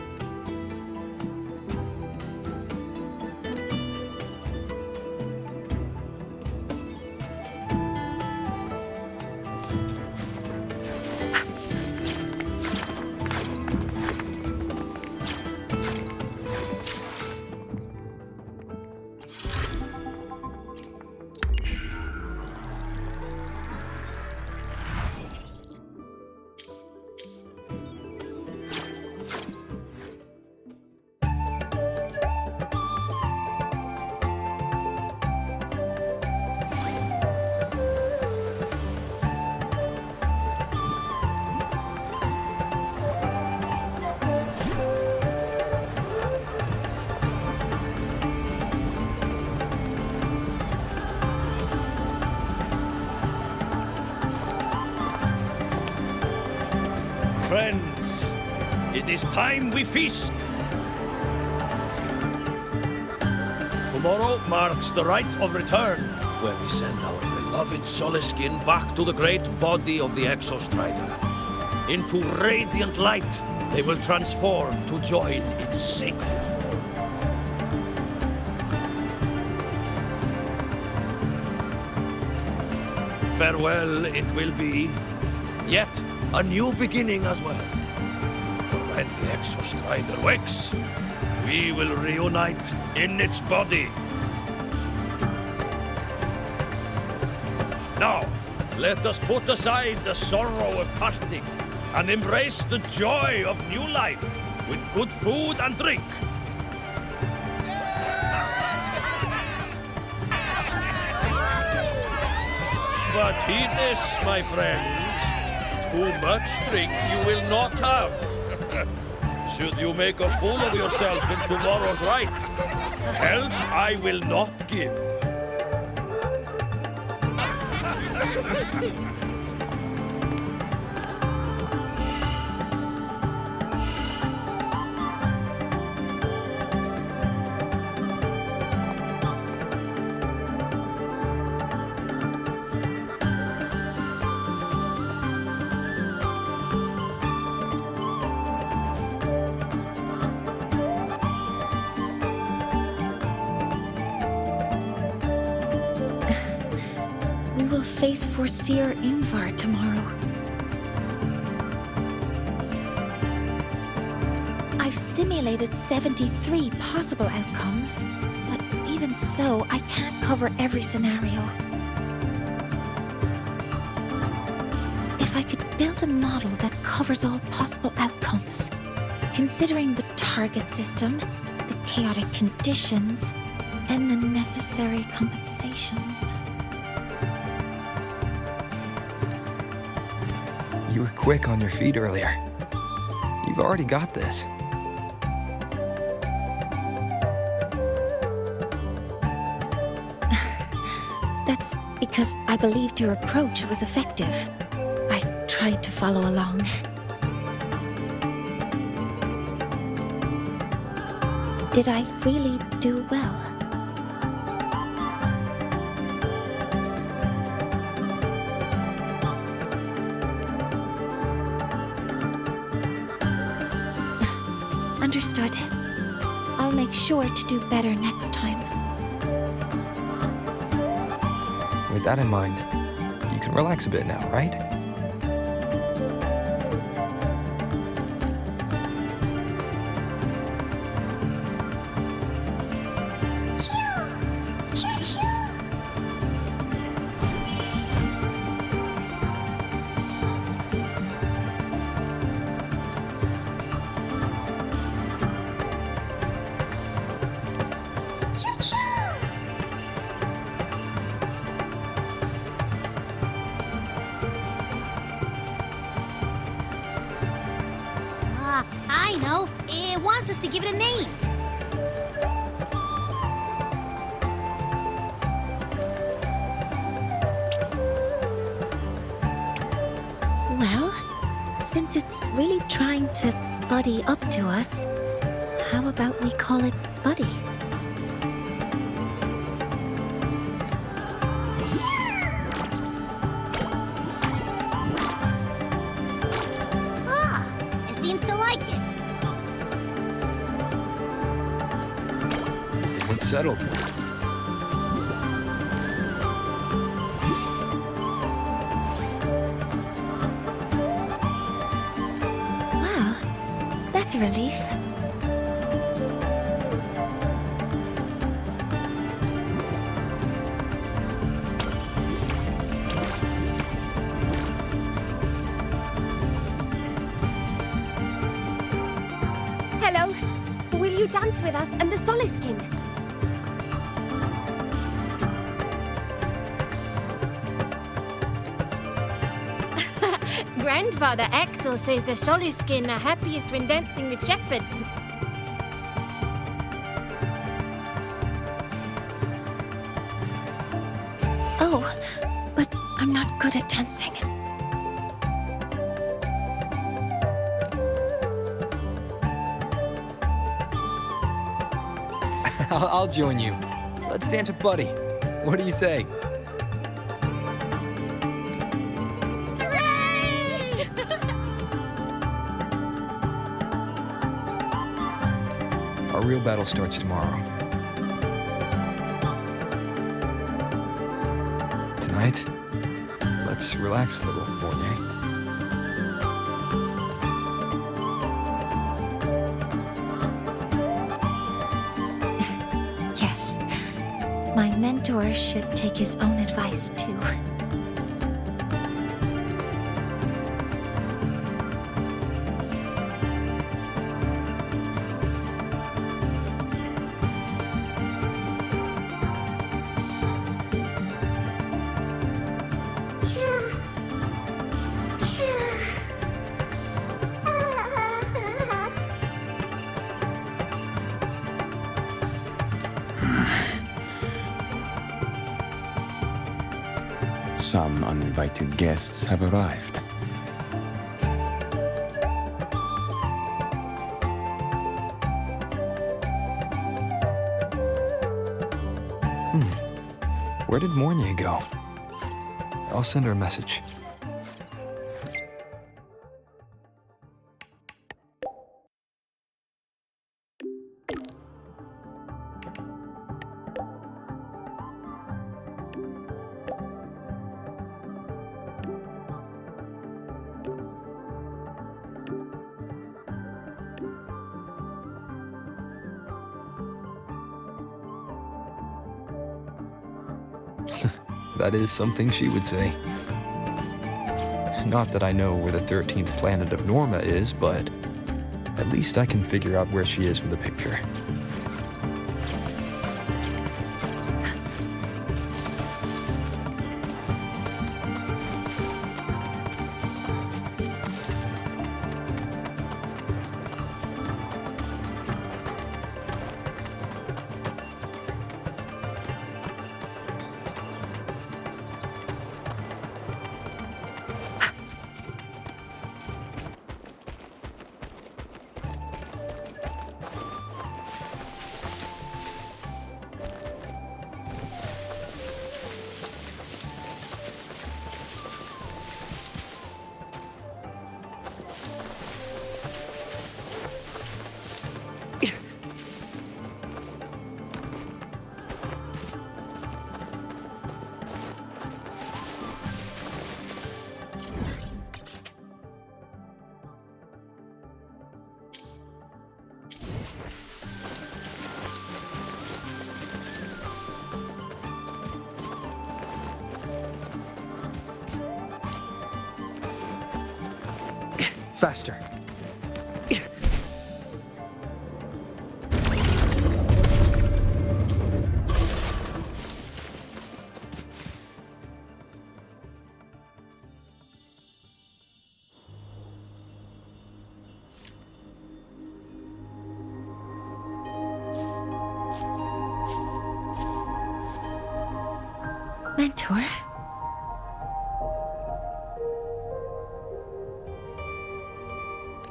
Friends, it is time we feast. Tomorrow marks the rite of return, where we send our beloved Soliskin back to the great body of the Exostrider. Into radiant light, they will transform to join its sacred form. Farewell it will be, yet a new beginning as well. For when the Exostrider wakes, we will reunite in its body. Now, let us put aside the sorrow of parting and embrace the joy of new life with good food and drink. But heed this, my friends. Too much drink you will not have. Should you make a fool of yourself in tomorrow's rite, help I will not give. Face for Sir Ingvar tomorrow. I've simulated 73 possible outcomes, but even so, I can't cover every scenario. If I could build a model that covers all possible outcomes, considering the target system, the chaotic conditions, and the necessary compensations. You were quick on your feet earlier. You've already got this. That's because I believed your approach was effective. I tried to follow along. Did I really do well? Understood. I'll make sure to do better next time. that in mind, you can relax a bit now, right? I know. It wants us to give it a name. Well, since it's really trying to buddy up to us, how about we call it Buddy? It seems to like it. It's settled. Wow, that's a relief. Hello. Will you dance with us and the Soliskin? Grandfather Axel says the Soliskin are happiest when dancing with shepherds. Oh, but I'm not good at dancing. I'll join you. Let's dance with Buddy. What do you say? Our real battle starts tomorrow. Tonight, let's relax a little, Borgne. Yes, my mentor should take his own advice too. Some uninvited guests have arrived. Where did Mornier go? I'll send her a message. That is something she would say. Not that I know where the 13th planet of Norma is, but at least I can figure out where she is from the picture. Faster. Mentor?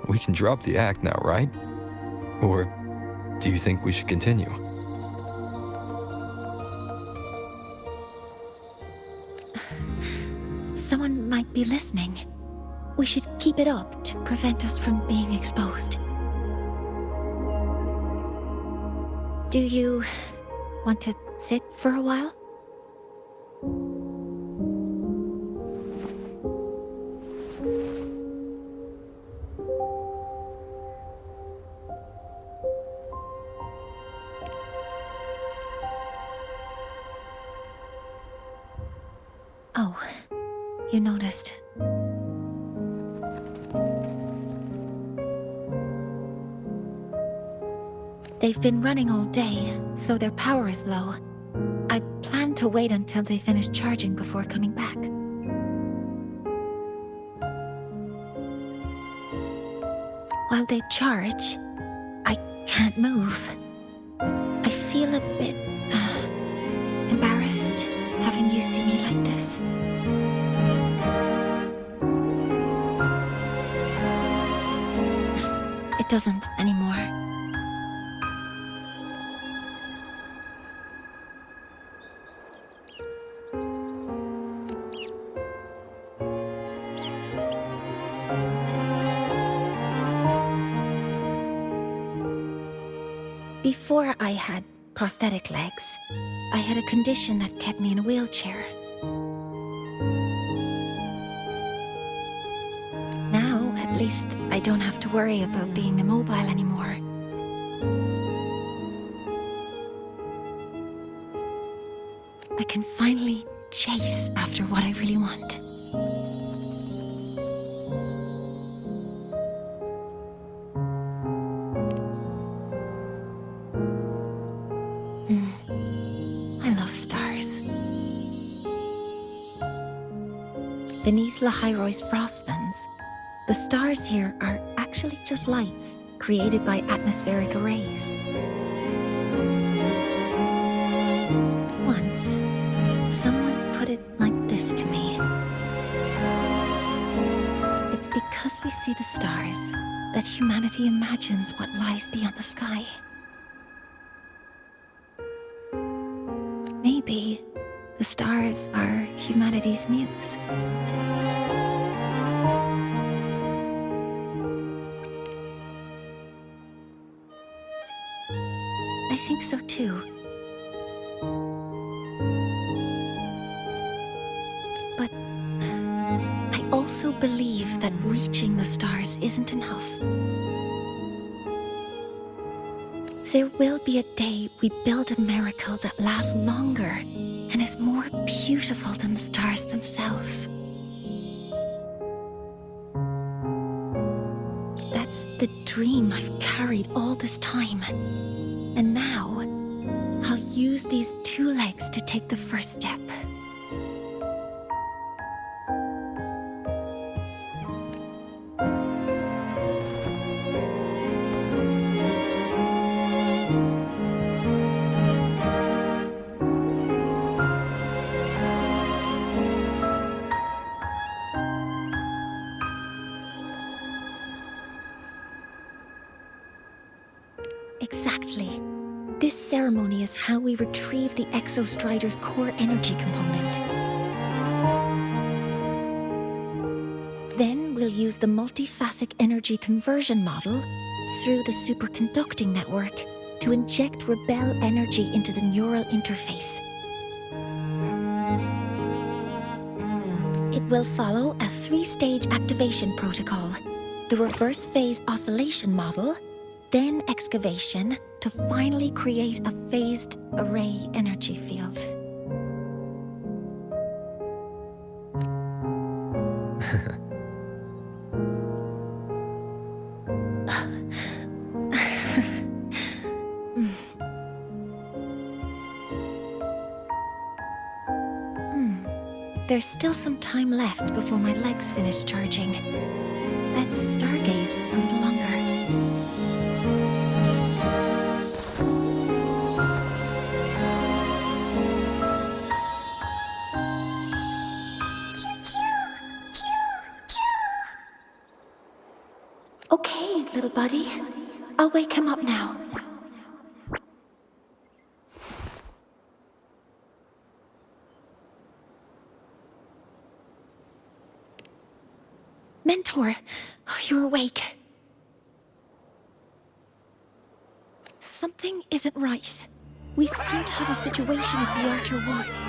We can drop the act now, right? Or do you think we should continue? Someone might be listening. We should keep it up to prevent us from being exposed. Do you want to sit for a while? Oh, you noticed. They've been running all day, so their power is low. I plan to wait until they finish charging before coming back. While they charge, I can't move. I feel a bit embarrassed having you see me like this. It doesn't anymore. Before I had prosthetic legs, I had a condition that kept me in a wheelchair. Now, at least, I don't have to worry about being immobile anymore. I can finally chase after what I really want. I love stars. Beneath Lahairoi's frostlands, the stars here are actually just lights created by atmospheric arrays. Once, someone put it like this to me. It's because we see the stars that humanity imagines what lies beyond the sky. Maybe the stars are humanity's muse. I think so too. But I also believe that reaching the stars isn't enough. There will be a day we build a miracle that lasts longer and is more beautiful than the stars themselves. That's the dream I've carried all this time. And now, I'll use these two legs to take the first step. Exactly. This ceremony is how we retrieve the Exostrider's core energy component. Then we'll use the multiphasic energy conversion model through the superconducting network to inject rebel energy into the neural interface. It will follow a 3-stage activation protocol: the reverse phase oscillation model, then excavation, to finally create a phased array energy field. There's still some time left before my legs finish charging. Let's stargaze a little longer. Okay, little buddy. I'll wake him up now. Mentor, you're awake. Something isn't right. We seem to have a situation at the Outer Woods.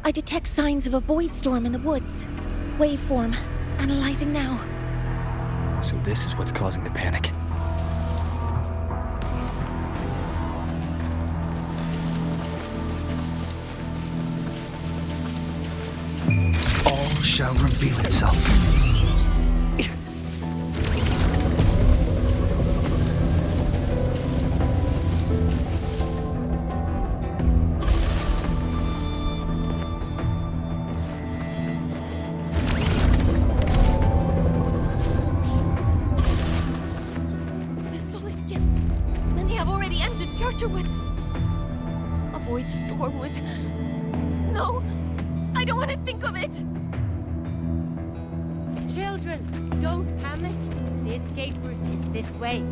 I detect signs of a void storm in the woods. Waveform. Analyzing now. So this is what's causing the panic. All shall reveal itself. Woods. A void storm would... No! I don't want to think of it! Children, don't panic. The escape route is this way.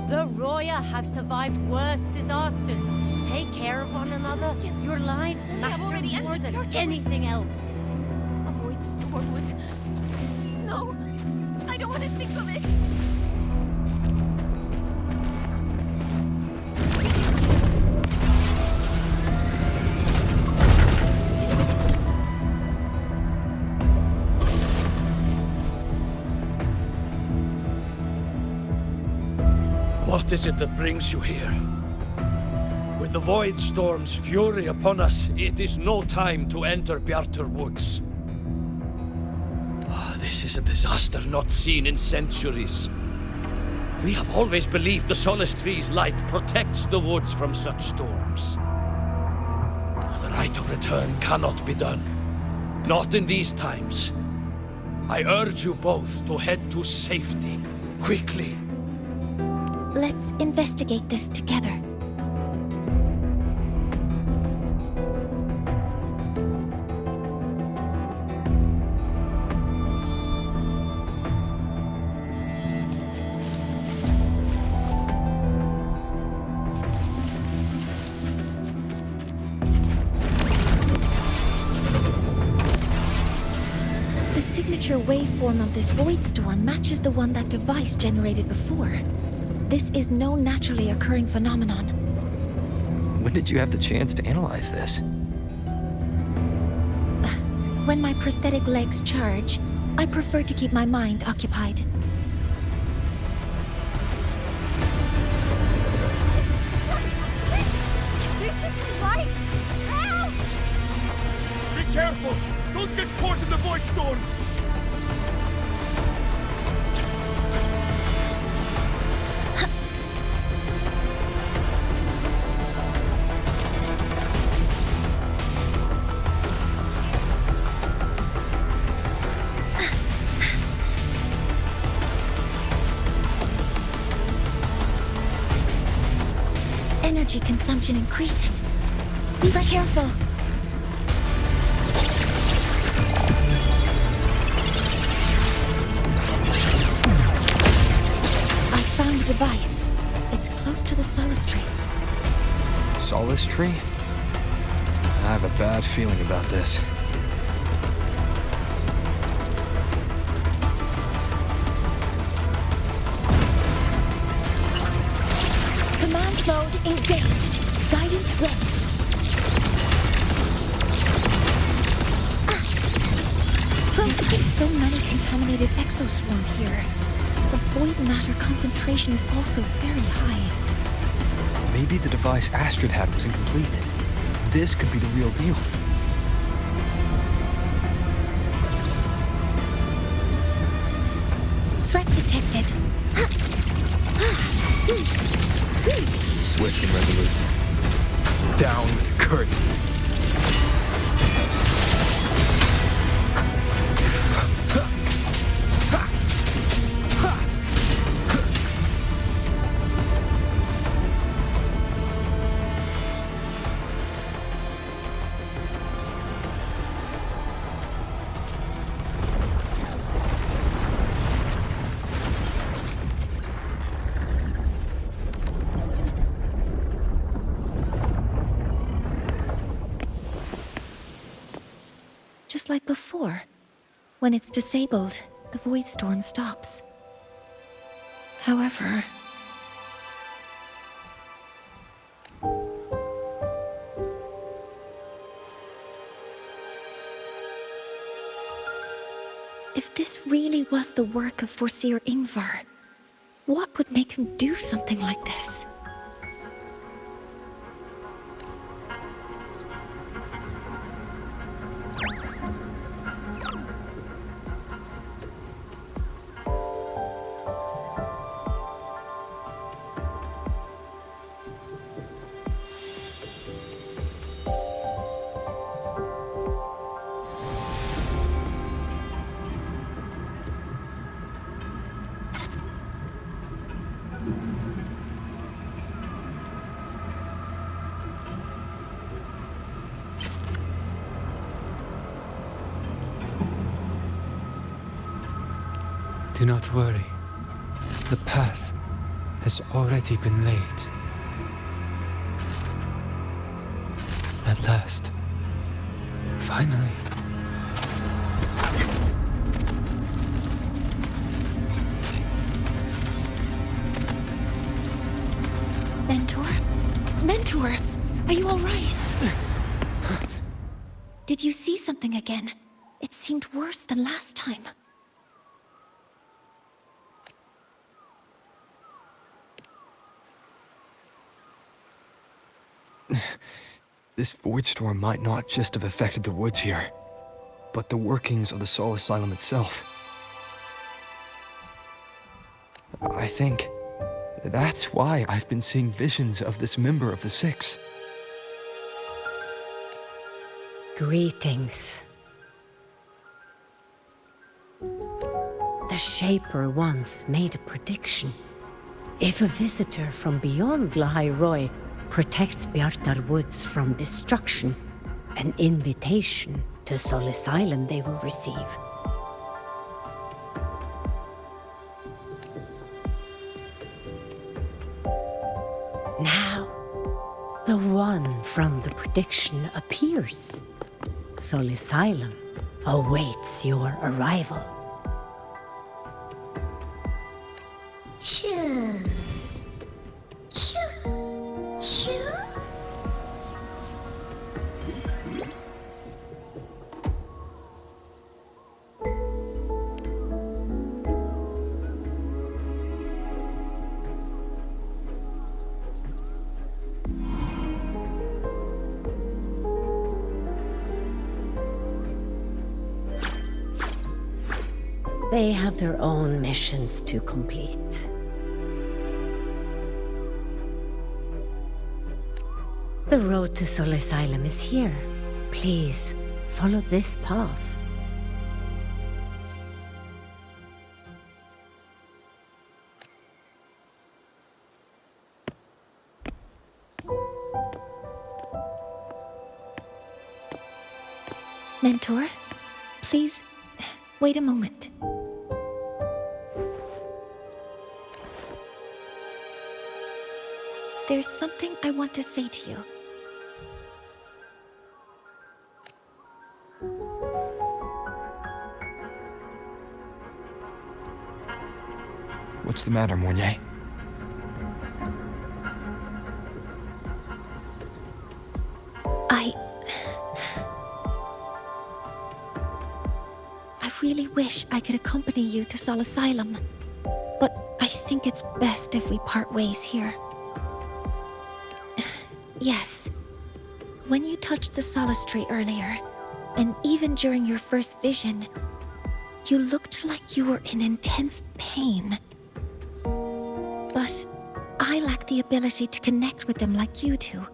The Roya have survived worse disasters. Take care of one another. Your lives matter more than anything else. A void storm would... No! I don't want to think of it! What is it that brings you here? With the Void Storm's fury upon us, it is no time to enter Bjartur Woods. This is a disaster not seen in centuries. We have always believed the Solace Tree's light protects the woods from such storms. The rite of return cannot be done. Not in these times. I urge you both to head to safety, quickly. Let's investigate this together. The signature waveform of this void storm matches the one that device generated before. This is no naturally occurring phenomenon. When did you have the chance to analyze this? When my prosthetic legs charge, I prefer to keep my mind occupied. This isn't right! Help! Be careful! Don't get caught in the void storm! Energy consumption increasing. Be careful. I found the device. It's close to the Solace Tree. Solace Tree? I have a bad feeling about this. Command mode engaged. Guidance ready. There's so many contaminated exoswarm here. The void matter concentration is also very high. Maybe the device Astrid had was incomplete. This could be the real deal. Threat detected. Swift and resolute. Down with the curtain. Just like before. When it's disabled, the void storm stops. However... if this really was the work of Foreseer Ingvar, what would make him do something like this? Do not worry. The path has already been laid. At last. Finally. Mentor? Mentor! Are you all right? Did you see something again? It seemed worse than last time. This void storm might not just have affected the woods here, but the workings of the Soul Asylum itself. I think that's why I've been seeing visions of this member of the Six. Greetings. The Shaper once made a prediction. If a visitor from beyond Lahai Roy protects Bjartar Woods from destruction, an invitation to Soul Asylum they will receive. Now, the one from the prediction appears. Soul Asylum awaits your arrival. Choo. Choo. Choo. They have their own missions to complete. The road to Soul Asylum is here. Please, follow this path. Mentor, please, wait a moment. There's something I want to say to you. What's the matter, Mornier? I really wish I could accompany you to Soul Asylum, but I think it's best if we part ways here. Yes, when you touched the Solace Tree earlier, and even during your first vision, you looked like you were in intense pain. But I lack the ability to connect with them like you do.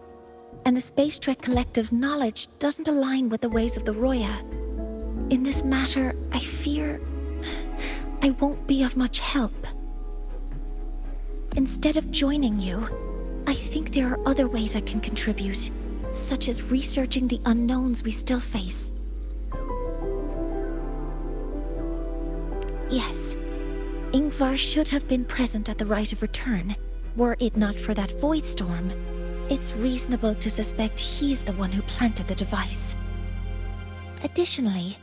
And the Space Trek Collective's knowledge doesn't align with the ways of the Roya. In this matter, I fear I won't be of much help. Instead of joining you, I think there are other ways I can contribute, such as researching the unknowns we still face. Yes, Ingvar should have been present at the rite of return. Were it not for that void storm, it's reasonable to suspect he's the one who planted the device. Additionally,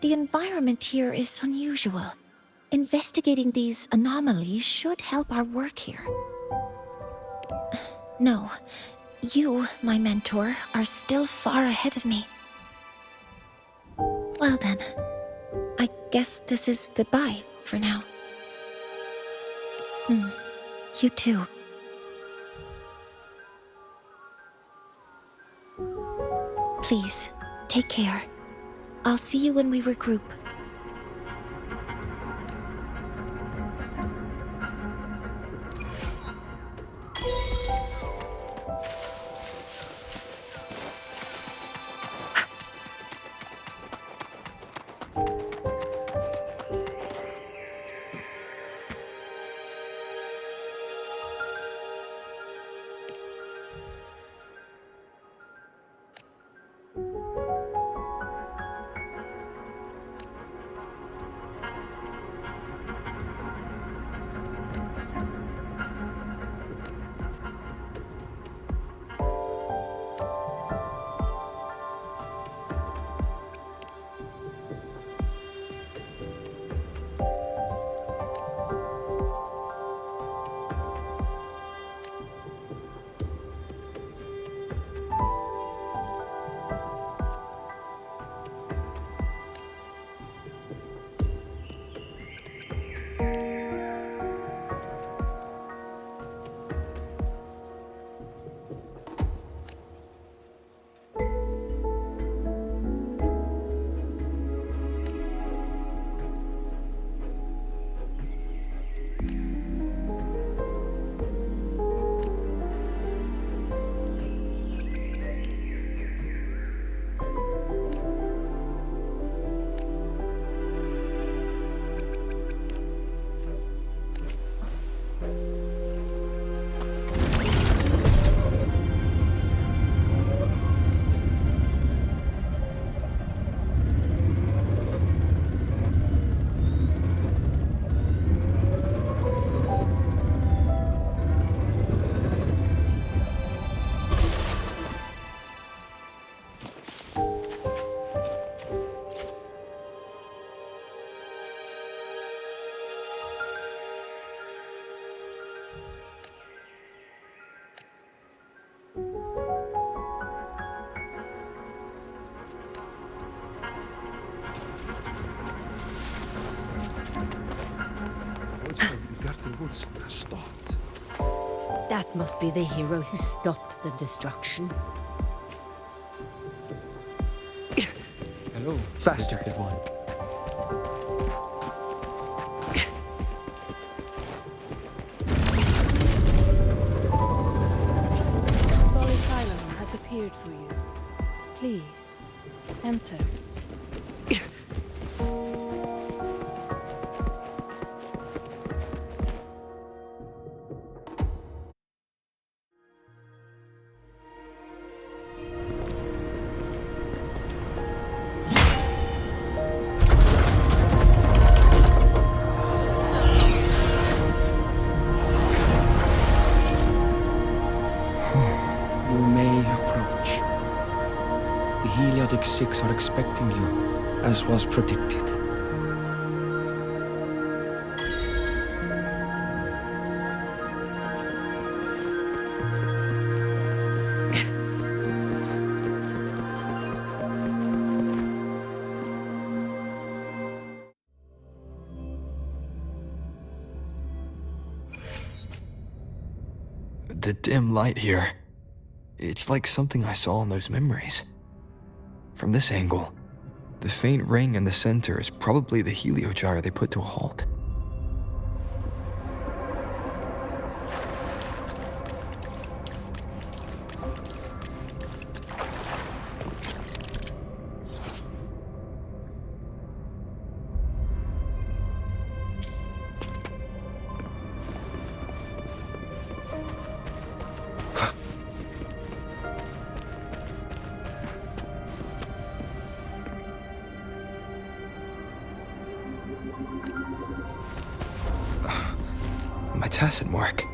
the environment here is unusual. Investigating these anomalies should help our work here. No, you, my mentor, are still far ahead of me. Well then, I guess this is goodbye for now. You too. Please, take care. I'll see you when we regroup. Has stopped. That must be the hero who stopped the destruction. Hello. Faster. One. Solid Asylum has appeared for you. Please, enter. Six are expecting you, as was predicted. The dim light here. It's like something I saw in those memories. From this angle, the faint ring in the center is probably the heliogyre they put to a halt. acid mark.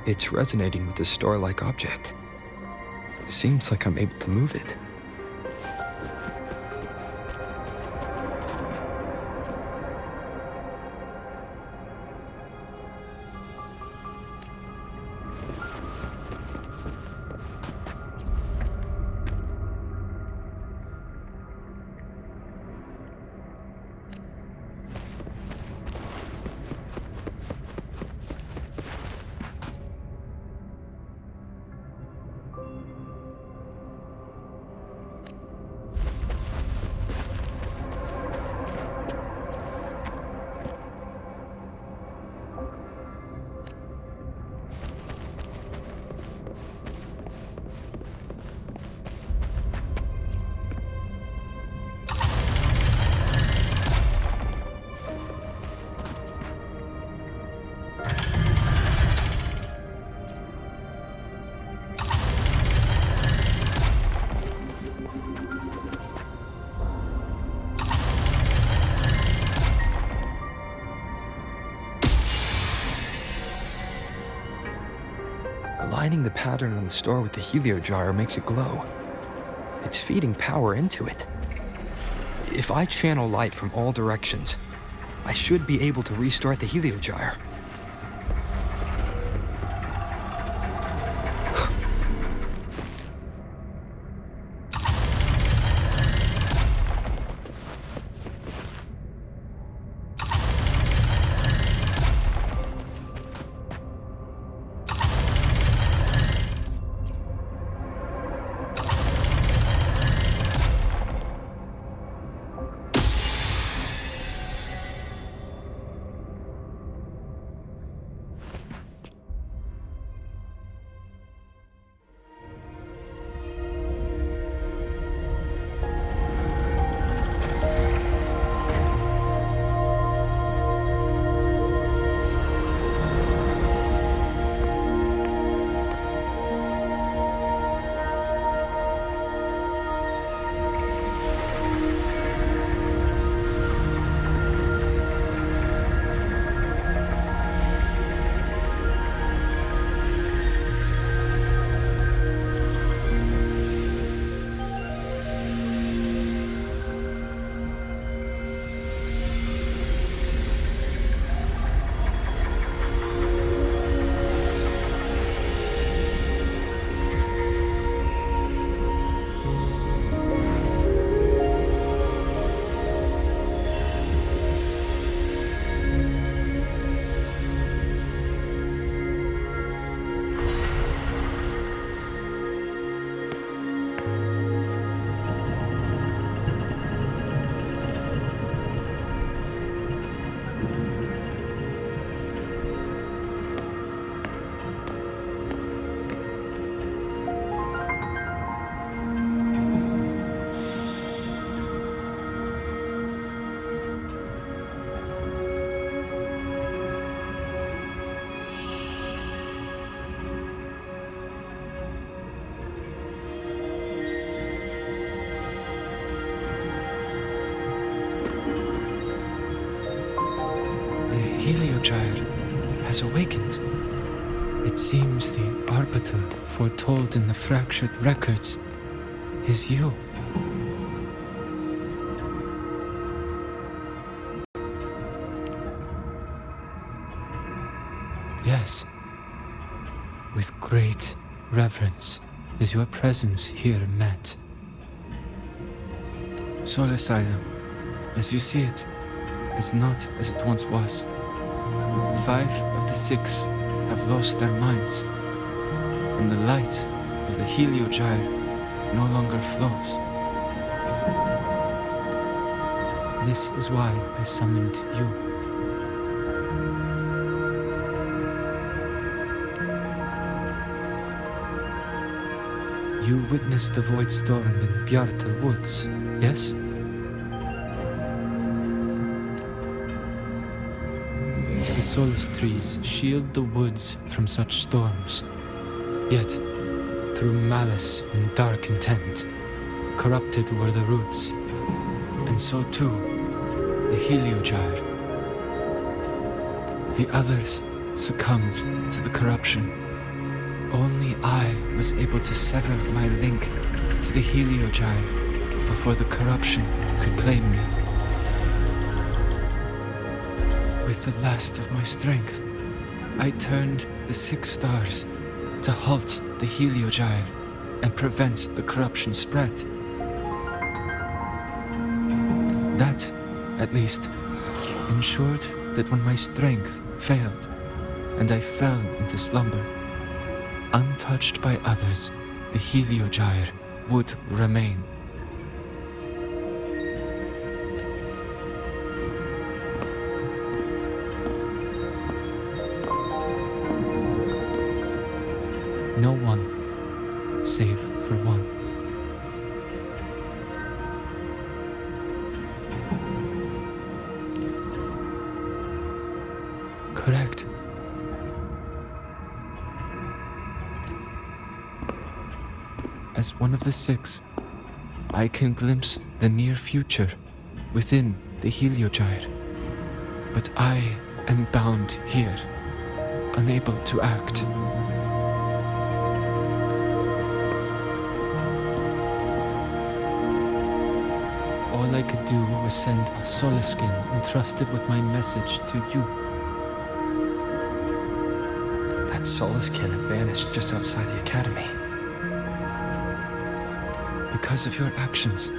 It's resonating with the star-like object. Seems like I'm able to move it. Aligning the pattern on the star with the heliogyre makes it glow. It's feeding power into it. If I channel light from all directions, I should be able to restart the heliogyre. Heliogyre has awakened. It seems the arbiter foretold in the fractured records is you. Yes. With great reverence is your presence here met. Soul Asylum, as you see it, is not as it once was. 5 of the 6 have lost their minds, and the light of the heliogyre no longer flows. This is why I summoned you. You witnessed the void storm in Bjartar Woods, yes? The solace trees shield the woods from such storms. Yet, through malice and dark intent, corrupted were the roots, and so too the heliogyre. The others succumbed to the corruption. Only I was able to sever my link to the Heliogyre before the corruption could claim me. With the last of my strength, I turned the 6 stars to halt the Heliogyre and prevent the corruption spread. That, at least, ensured that when my strength failed and I fell into slumber, untouched by others, the Heliogyre would remain. No one, save for one. Correct. As one of the 6, I can glimpse the near future within the Heliogyre. But I am bound here, unable to act. All I could do was send a Solaskin entrusted with my message to you. That Solaskin had vanished just outside the academy. Because of your actions,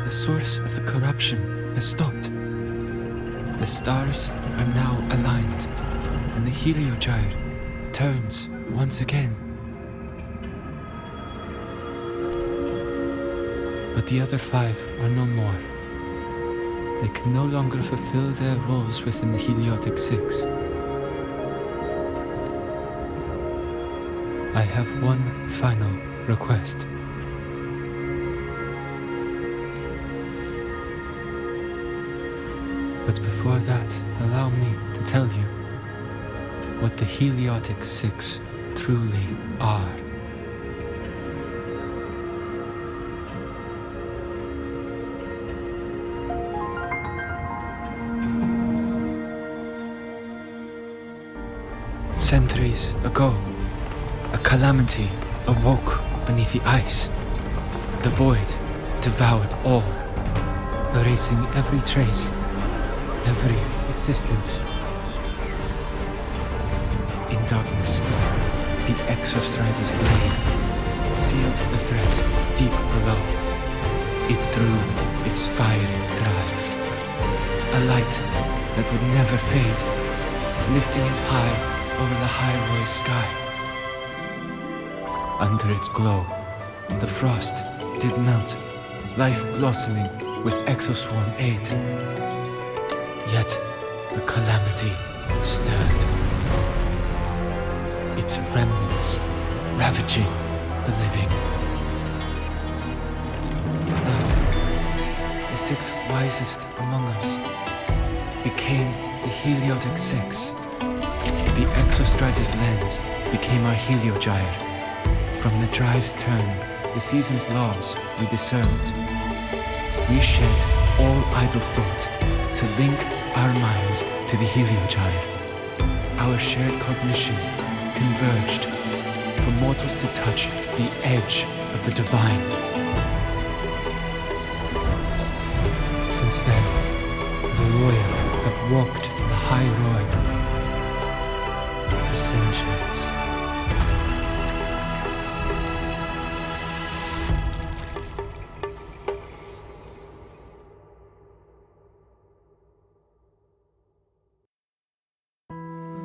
the source of the corruption has stopped. The stars are now aligned, and the Heliogyre turns once again. But the other 5 are no more. They can no longer fulfill their roles within the Heliotic 6. I have one final request. But before that, allow me to tell you what the Heliotic 6 truly are. Centuries ago, a calamity awoke beneath the ice. The void devoured all, erasing every trace, every existence. In darkness, the Exostrider's blade sealed the threat deep below. It drew its fiery drive, a light that would never fade, lifting it high over the highway sky. Under its glow, the frost did melt, life blossoming with Exoswarm aid. Yet the calamity stirred, its remnants ravaging the living. Thus, the 6 wisest among us became the Heliotic 6. The Exostrider's lens became our Heliogyre. From the drive's turn, the season's laws we discerned. We shed all idle thought to link our minds to the Heliogyre. Our shared cognition converged for mortals to touch the edge of the divine. Since then, the royal have walked the high road for centuries.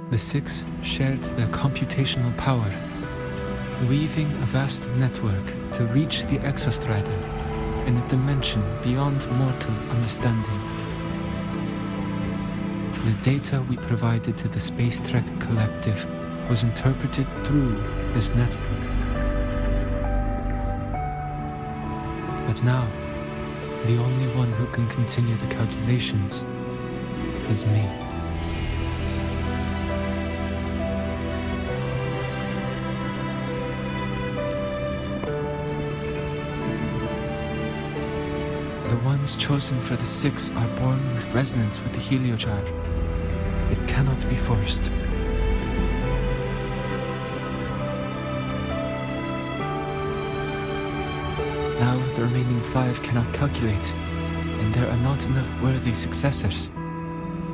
The 6 shared their computational power, weaving a vast network to reach the Exostrider in a dimension beyond mortal understanding. The data we provided to the Space Trek Collective was interpreted through this network. But now, the only one who can continue the calculations is me. The ones chosen for the 6 are born with resonance with the Heliogyre. It cannot be forced. the remaining 5 cannot calculate, and there are not enough worthy successors.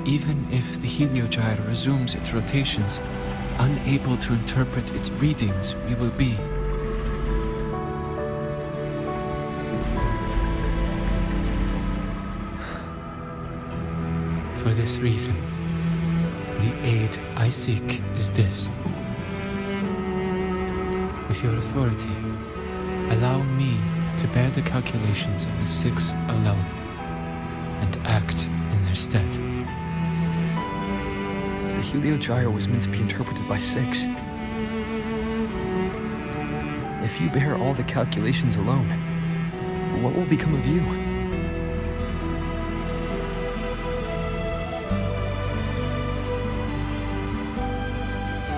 Even if the heliogyre resumes its rotations, unable to interpret its readings, we will be. For this reason, the aid I seek is this. With your authority, allow me to bear the calculations of the 6 alone, and act in their stead. The heliogyre was meant to be interpreted by 6. If you bear all the calculations alone, what will become of you?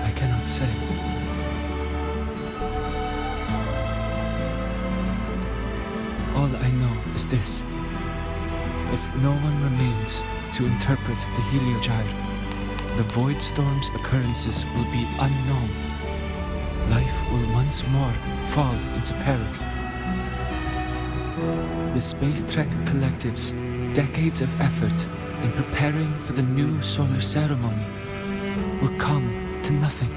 I cannot say. All I know is this. If no one remains to interpret the heliogyre, the void storm's occurrences will be unknown. Life will once more fall into peril. The Space Trek Collective's decades of effort in preparing for the new solar ceremony will come to nothing.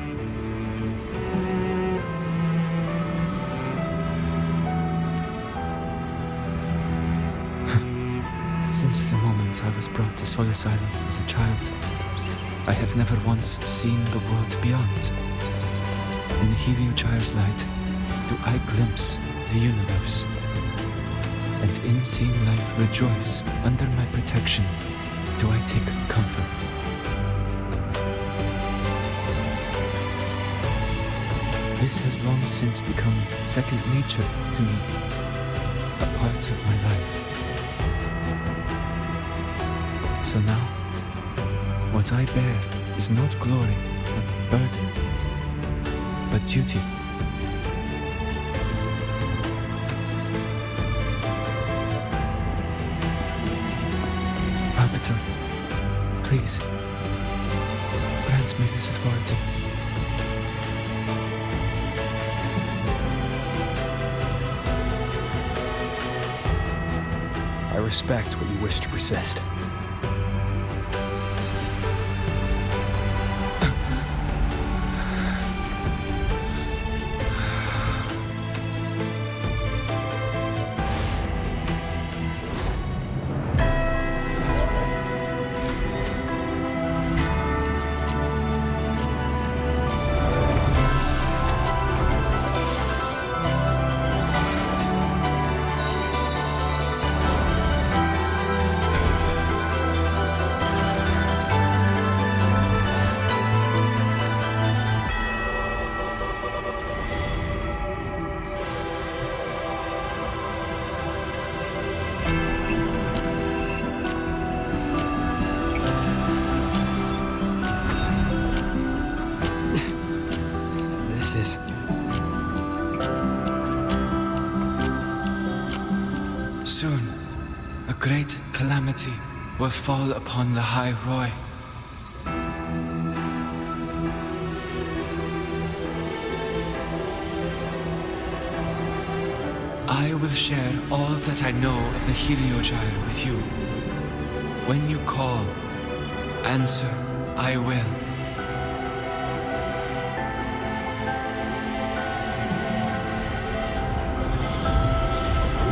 Since the moment I was brought to Sol Asylum as a child, I have never once seen the world beyond. In the heliogyre's light, do I glimpse the universe. And in seeing life rejoice under my protection, do I take comfort. This has long since become second nature to me, a part of my life. So now, what I bear is not glory, but burden, but duty. Arbiter, please, grant me this authority. I respect what you wish to persist. Soon, a great calamity will fall upon the High Roy. I will share all that I know of the heliogyre with you. When you call, answer, I will.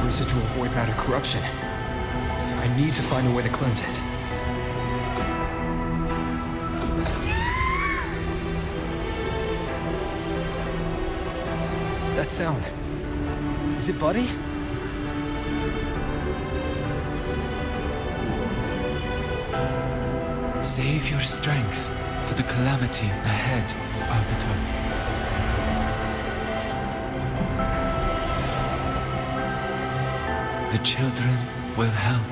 Residual void matter corruption. I need to find a way to cleanse it. That sound. Is it Buddy? Save your strength for the calamity ahead, Arbiter. The children will help.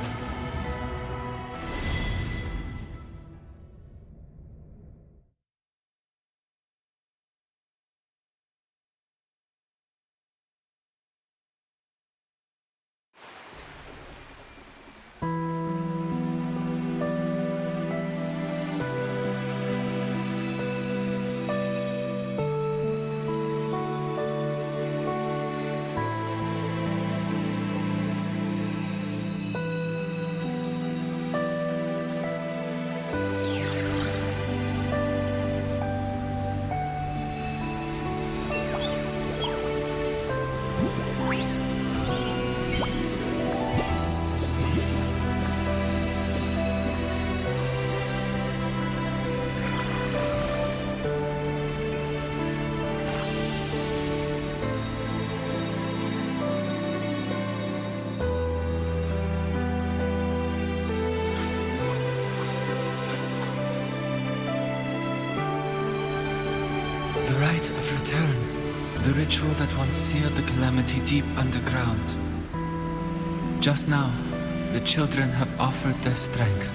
have returned. The ritual that once sealed the calamity deep underground. Just now, the children have offered their strength.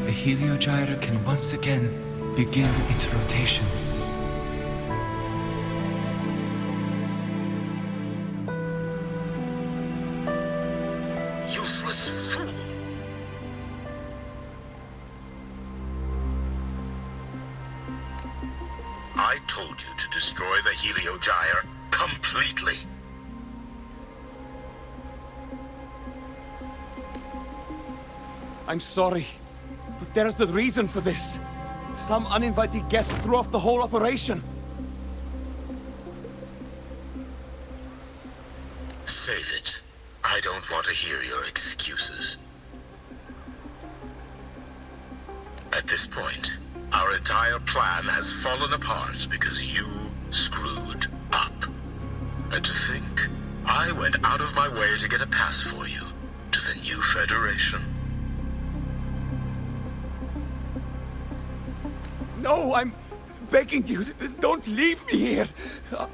The heliogyre can once again begin its rotation. Useless fool! I told you to destroy the heliogyre completely. I'm sorry, but there's a reason for this. Some uninvited guests threw off the whole operation. Save it. I don't want to hear your excuses. At this point, our entire plan has fallen apart because you screwed up. And to think, I went out of my way to get a pass for you to the new Federation. No, I'm begging you, don't leave me here.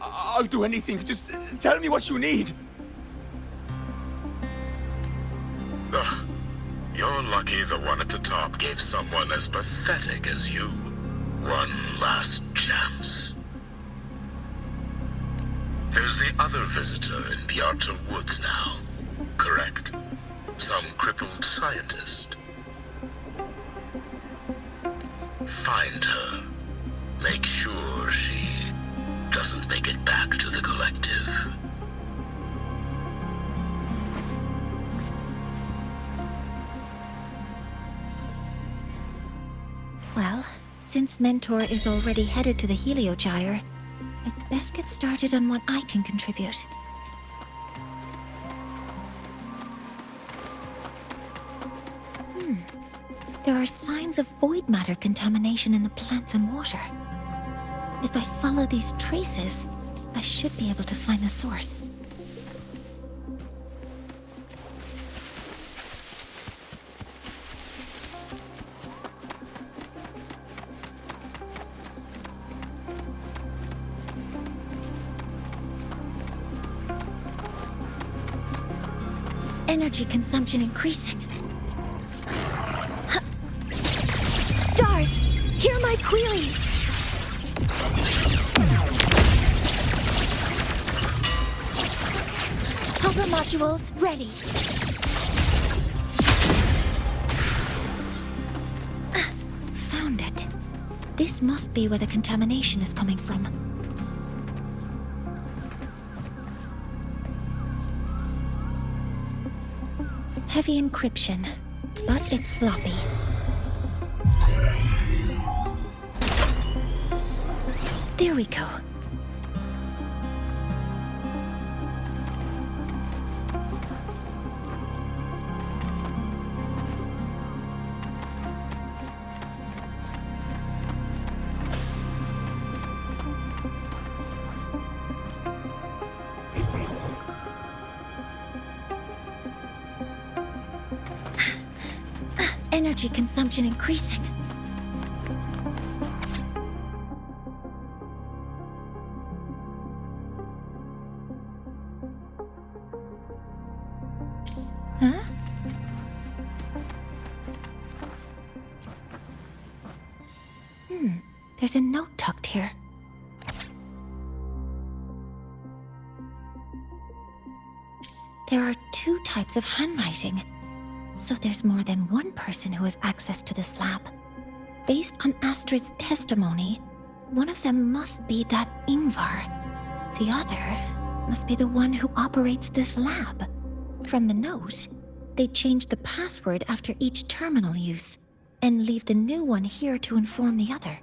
I'll do anything, just tell me what you need. Ugh. You're lucky the one at the top gave someone as pathetic as you one last chance. There's the other visitor in Beata Woods now, correct? Some crippled scientist. Find her. Make sure she doesn't make it back to the collective. Well, since Mentor is already headed to the heliogyre, I'd best get started on what I can contribute. There are signs of void matter contamination in the plants and water. If I follow these traces, I should be able to find the source. Energy consumption increasing. Stars! Hear my queries! Helper modules ready. Found it. This must be where the contamination is coming from. Heavy encryption, but it's sloppy. There we go. Energy consumption increasing. Huh? There's a note tucked here. There are two types of handwriting. So there's more than one person who has access to this lab. Based on Astrid's testimony, one of them must be that Ingvar. The other must be the one who operates this lab. From the note, they change the password after each terminal use, and leave the new one here to inform the other.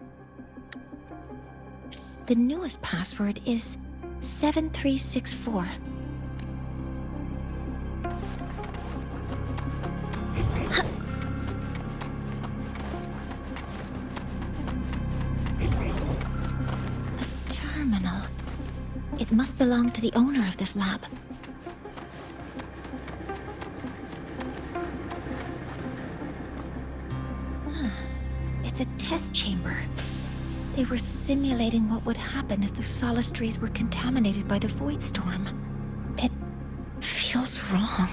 The newest password is 7364. It must belong to the owner of this lab. It's a test chamber. They were simulating what would happen if the Solace trees were contaminated by the Void Storm. It feels wrong.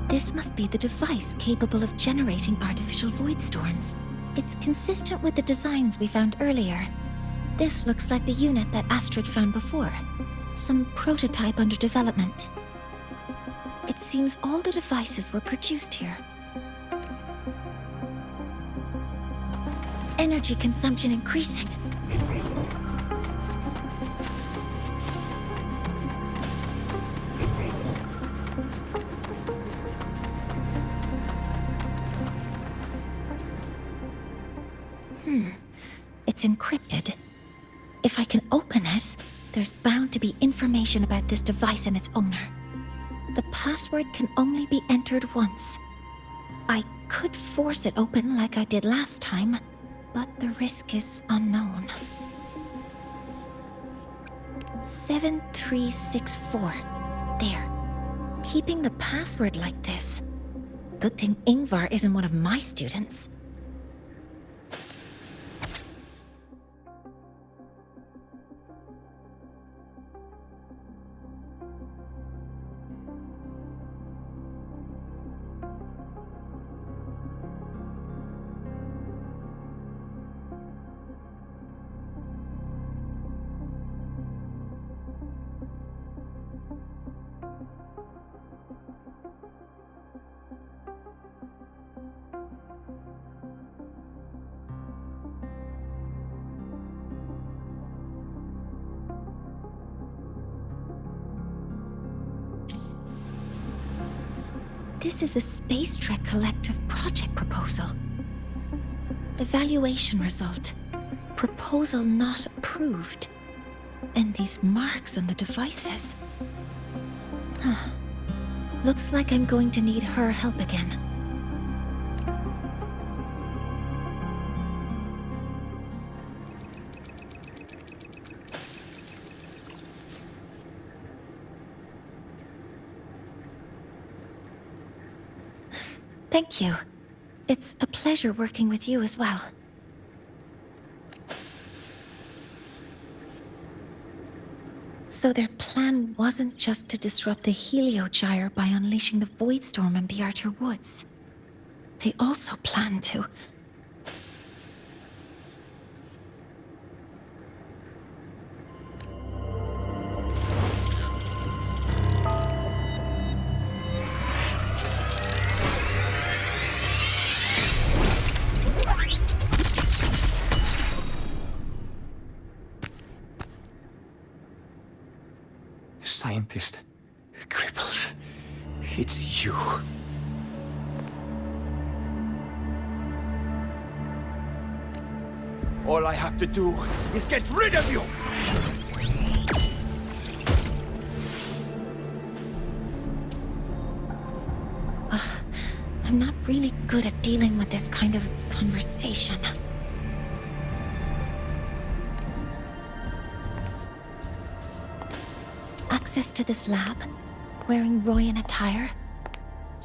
This must be the device capable of generating artificial void storms. It's consistent with the designs we found earlier. This looks like the unit that Astrid found before. Some prototype under development. It seems all the devices were produced here. Energy consumption increasing. It's encrypted. If I can open it, there's bound to be information about this device and its owner. The password can only be entered once. I could force it open like I did last time, but the risk is unknown. 7364. There. Keeping the password like this. Good thing Ingvar isn't one of my students. This is a Space Trek Collective project proposal. Evaluation result. Proposal not approved. And these marks on the devices. Looks like I'm going to need her help again. Thank you. It's a pleasure working with you as well. So their plan wasn't just to disrupt the Heliogyre by unleashing the Void Storm in Bjartur Woods. They also planned to... Scientist. Crippled. It's you. All I have to do is get rid of you! I'm not really good at dealing with this kind of conversation. Access to this lab, wearing Royan attire.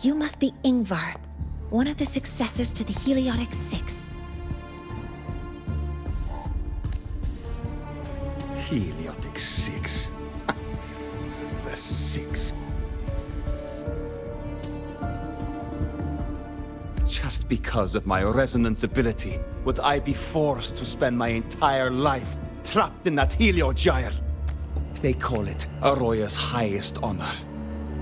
You must be Ingvar, one of the successors to the Heliotic Six. Heliotic Six. The Six. Just because of my resonance ability, would I be forced to spend my entire life trapped in that Heliogyre? They call it Aroya's highest honor.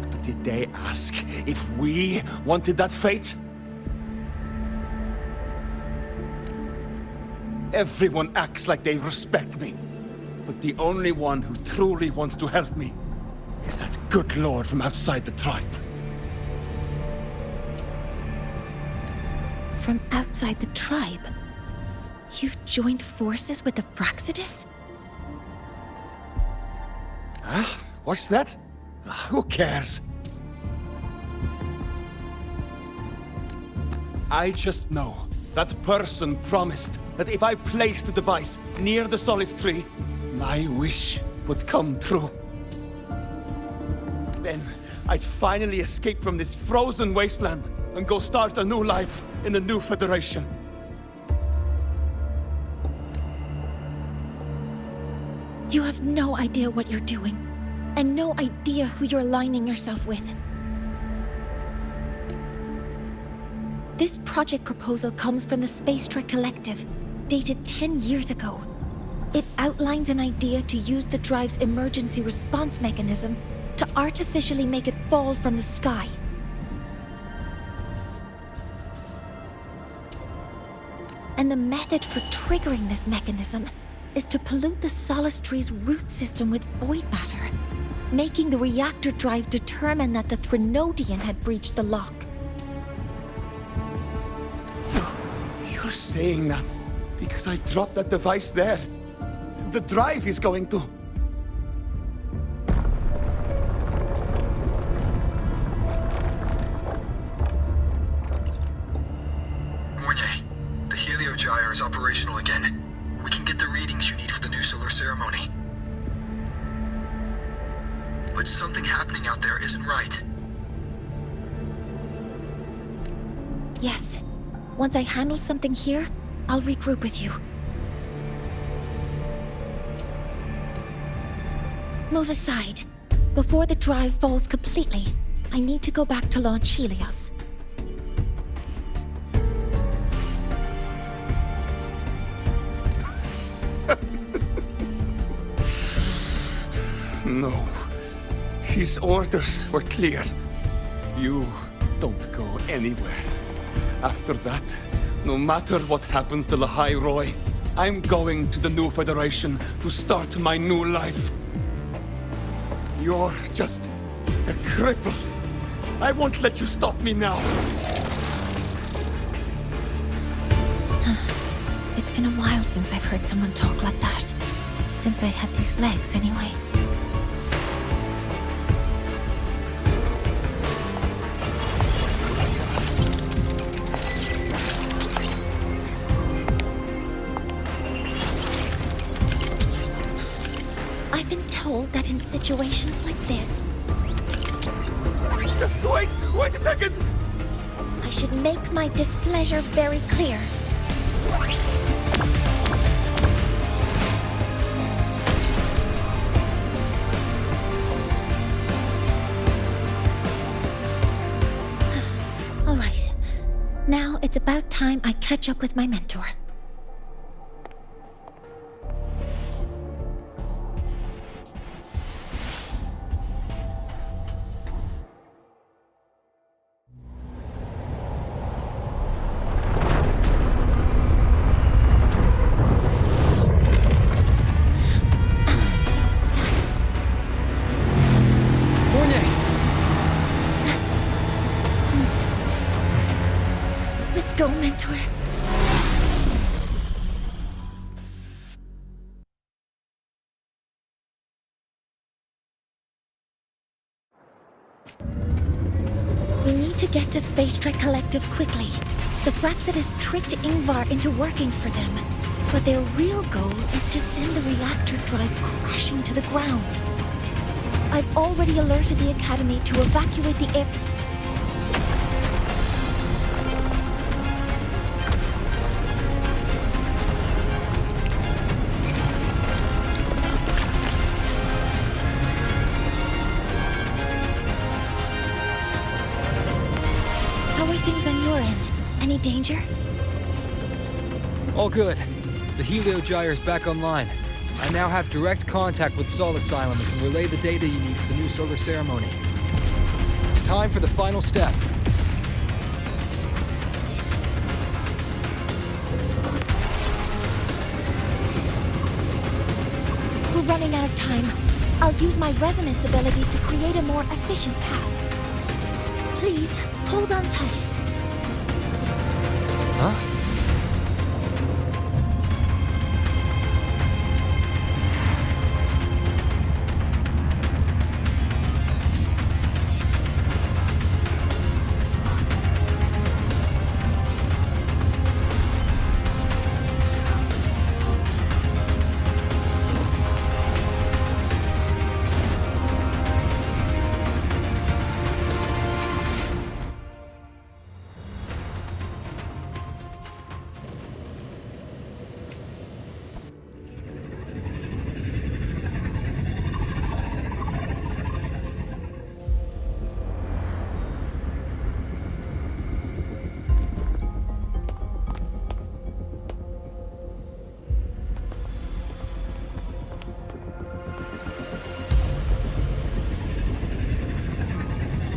But did they ask if we wanted that fate? Everyone acts like they respect me. But the only one who truly wants to help me is that good lord from outside the tribe. From outside the tribe? You've joined forces with the Fraxidus? Huh? What's that? Who cares? I just know that person promised that if I placed the device near the solace tree, my wish would come true. Then I'd finally escape from this frozen wasteland and go start a new life in the new Federation. You have no idea what you're doing, and no idea who you're aligning yourself with. This project proposal comes from the Space Trek Collective, dated 10 years ago. It outlines an idea to use the drive's emergency response mechanism to artificially make it fall from the sky. And the method for triggering this mechanism is to pollute the Solace Tree's root system with void matter, making the reactor drive determine that the Threnodian had breached the lock. You're saying that because I dropped that device there, the drive is going to... Mornier, the heliogyre is operational again. We can get the readings you need for the new solar ceremony. But something happening out there isn't right. Yes. Once I handle something here, I'll regroup with you. Move aside. Before the drive falls completely, I need to go back to launch Helios. No. His orders were clear. You don't go anywhere. After that, no matter what happens to Lahai Roy, I'm going to the new Federation to start my new life. You're just a cripple. I won't let you stop me now. It's been a while since I've heard someone talk like that. Since I had these legs, anyway. I've been told that in situations like this... Wait a second! I should make my displeasure very clear. All right. Now it's about time I catch up with my mentor. Let's go, mentor. We need to get to Space Trek Collective quickly. The Fraxit has tricked Ingvar into working for them, but their real goal is to send the reactor drive crashing to the ground. I've already alerted the Academy to evacuate the air... How are things on your end? Any danger? All good. The heliogyre is back online. I now have direct contact with Sol Asylum and can relay the data you need for the new solar ceremony. It's time for the final step. We're running out of time. I'll use my resonance ability to create a more efficient path. Please, hold on tight. Huh?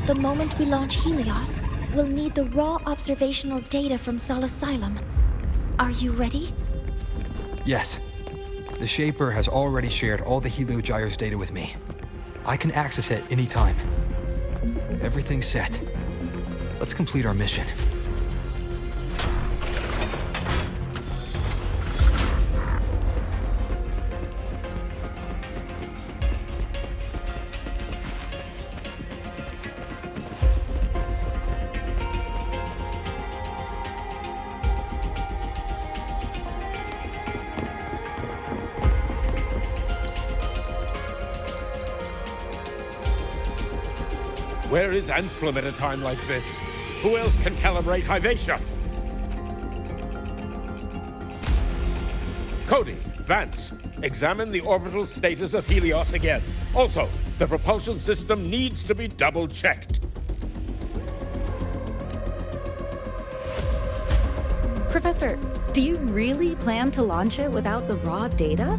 The moment we launch Helios, we'll need the raw observational data from Sol Asylum. Are you ready? Yes. The Shaper has already shared all the Heliogyre's data with me. I can access it anytime. Everything's set. Let's complete our mission. Where is Anselm at a time like this? Who else can calibrate Hyvatia? Cody, Vance, examine the orbital status of Helios again. Also, the propulsion system needs to be double-checked. Professor, do you really plan to launch it without the raw data?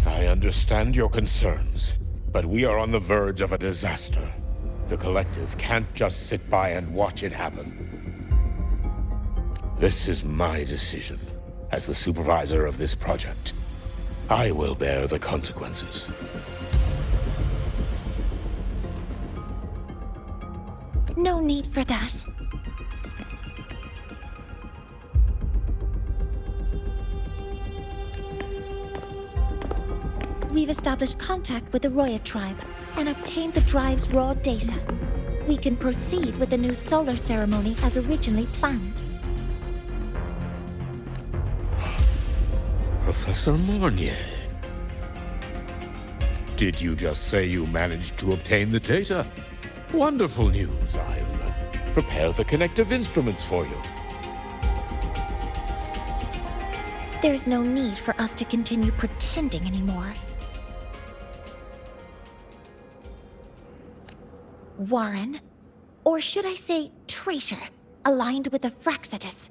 I understand your concerns, but we are on the verge of a disaster. The Collective can't just sit by and watch it happen. This is my decision. As the supervisor of this project, I will bear the consequences. No need for that. We've established contact with the Roya tribe and obtained the drive's raw data. We can proceed with the new solar ceremony as originally planned. Professor Mornier. Did you just say you managed to obtain the data? Wonderful news. I'll prepare the connective instruments for you. There's no need for us to continue pretending anymore. Warren, or should I say traitor, aligned with the Fraxitus.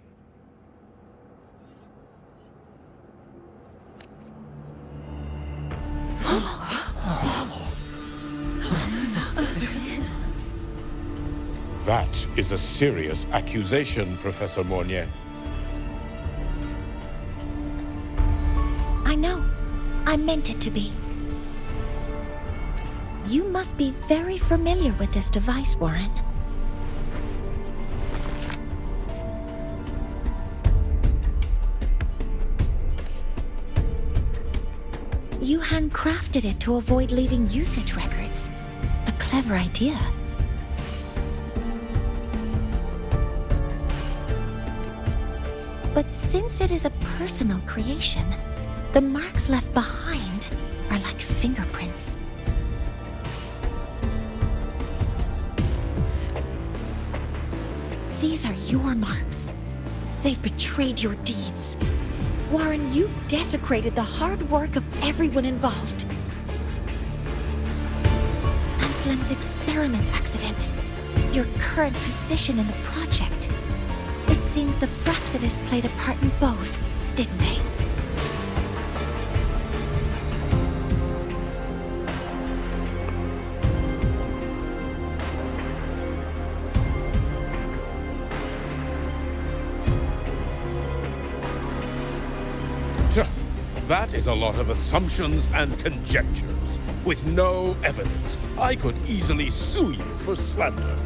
That is a serious accusation, Professor Mornier. I know. I meant it to be. You must be very familiar with this device, Warren. You handcrafted it to avoid leaving usage records. A clever idea. But since it is a personal creation, the marks left behind are like fingerprints. These are your marks. They've betrayed your deeds. Warren, you've desecrated the hard work of everyone involved. Anselm's experiment accident, your current position in the project. It seems the Fraxitus played a part in both, didn't they? That is a lot of assumptions and conjectures, with no evidence. I could easily sue you for slander.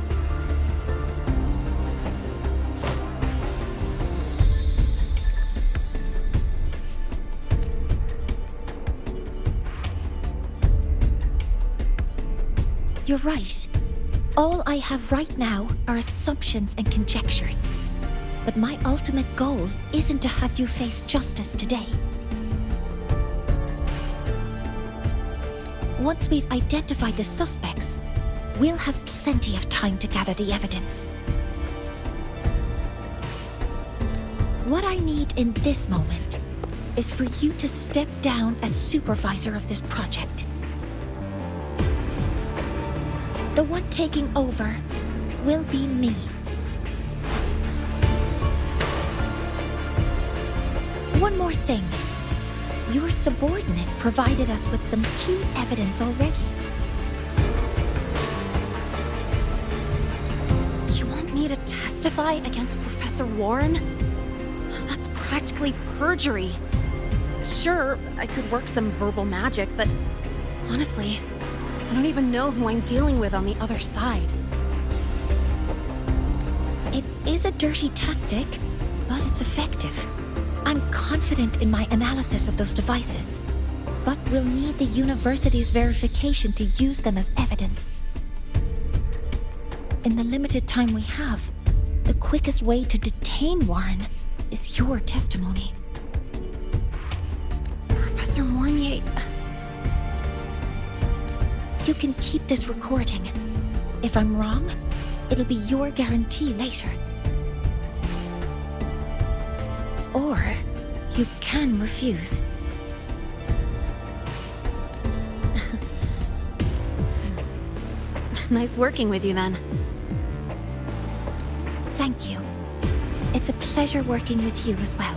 You're right. All I have right now are assumptions and conjectures. But my ultimate goal isn't to have you face justice today. Once we've identified the suspects, we'll have plenty of time to gather the evidence. What I need in this moment is for you to step down as supervisor of this project. The one taking over will be me. One more thing. Your subordinate provided us with some key evidence already. testify against Professor Warren? That's practically perjury. Sure, I could work some verbal magic, but honestly, I don't even know who I'm dealing with on the other side. It is a dirty tactic, but it's effective. I'm confident in my analysis of those devices, but we'll need the university's verification to use them as evidence. In the limited time we have, the quickest way to detain Warren is your testimony. Professor Mornier... You can keep this recording. If I'm wrong, it'll be your guarantee later. Or you can refuse. Nice working with you, then. Thank you. It's a pleasure working with you as well.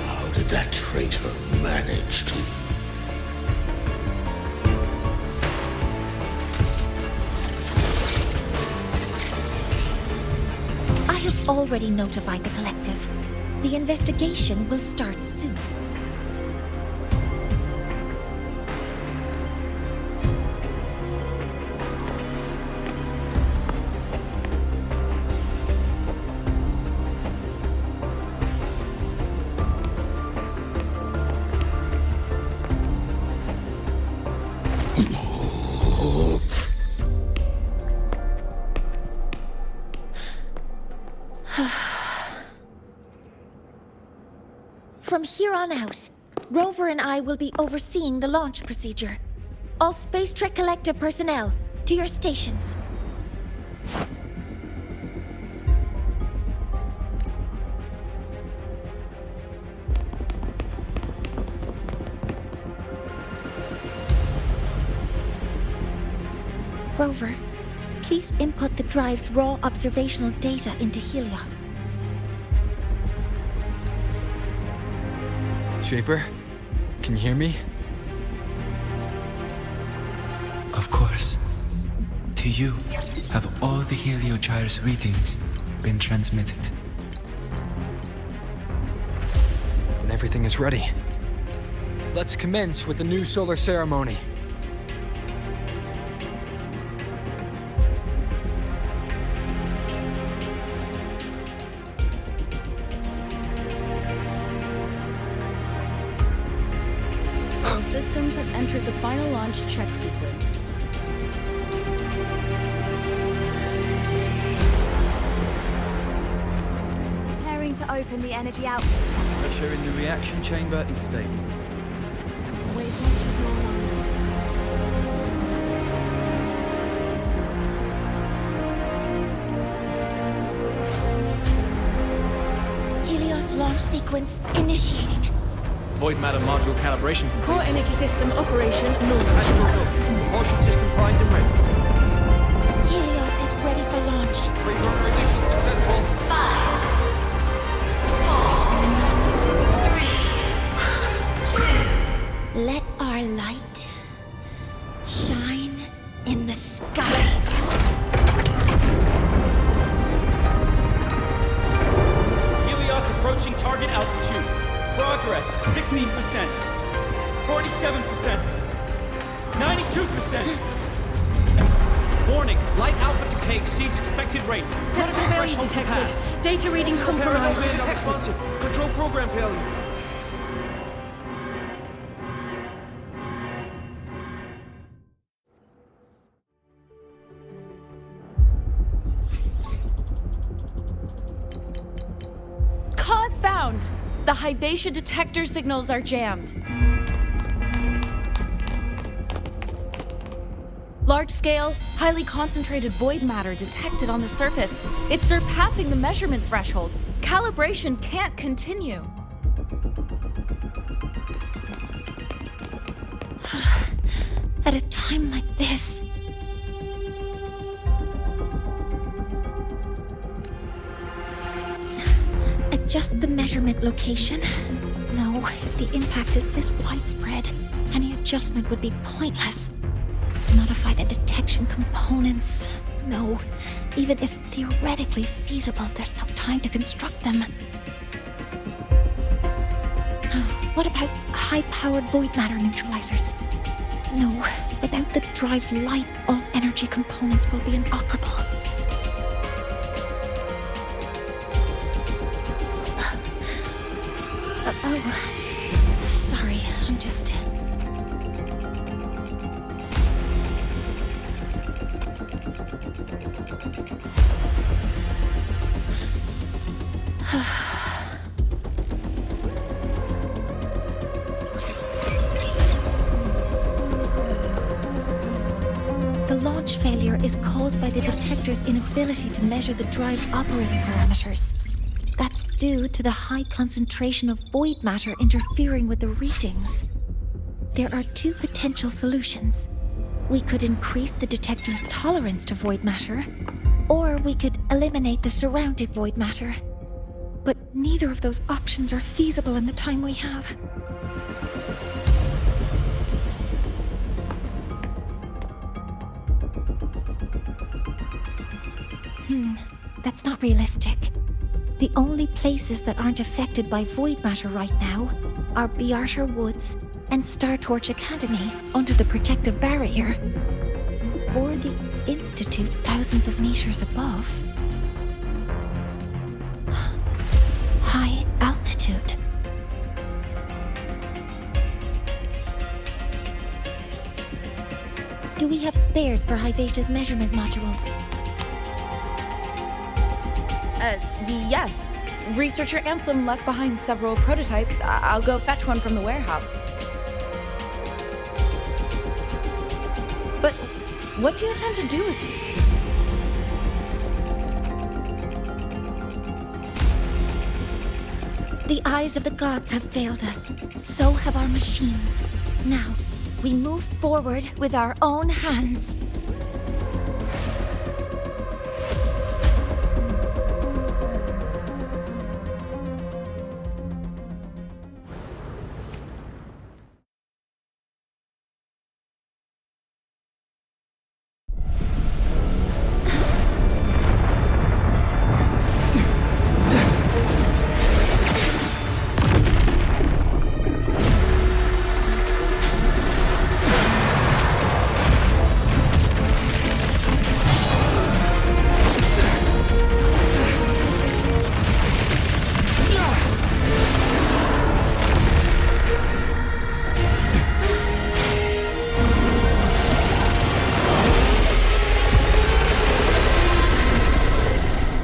How did that traitor manage to... I have already notified the collective. The investigation will start soon. From here on out, Rover and I will be overseeing the launch procedure. All Space Trek Collective personnel, to your stations. Rover, please input the drive's raw observational data into Helios. Shaper, can you hear me? Of course. To you, have all the Heliogyre's readings been transmitted? Then everything is ready. Let's commence with the new solar ceremony. Systems have entered the final launch check sequence. Preparing to open the energy output channel. Pressure in the reaction chamber is stable. Wavepunch normalized. Helios launch sequence initiating. Void matter module calibration complete. Core energy system operation normal. Astronauts up. Propulsion system primed and ready. Helios is ready for launch. Rerover ignition successful. 5, 4, 3, 2. Let our light shine in the sky. Helios approaching target altitude. Progress 16%, 47%, 92%. Warning, light alpha decay exceeds expected rates. Sensor failure detected. Data reading compromised. Responsive. Control program failure. Cause found! The Hypatia detector signals are jammed. Large-scale, highly concentrated void matter detected on the surface. It's surpassing the measurement threshold. Calibration can't continue. At a time like this, adjust the measurement location. No, if the impact is this widespread, any adjustment would be pointless. modify the detection components. No, even if theoretically feasible, there's no time to construct them. What about high-powered void matter neutralizers? No, without the drive's light, all energy components will be inoperable. Oh, sorry, I'm just... The launch failure is caused by the detector's inability to measure the drive's operating parameters. That's due to the high concentration of void matter interfering with the readings. There are two potential solutions. We could increase the detector's tolerance to void matter, or we could eliminate the surrounding void matter. But neither of those options are feasible in the time we have. That's not realistic. The only places that aren't affected by void matter right now are Bearter Woods and Star Torch Academy under the protective barrier, or the Institute thousands of meters above. High altitude. Do we have spares for Hyvatia's measurement modules? Yes. Researcher Anselm left behind several prototypes. I'll go fetch one from the warehouse. But what do you intend to do with it? The eyes of the gods have failed us. So have our machines. Now, we move forward with our own hands.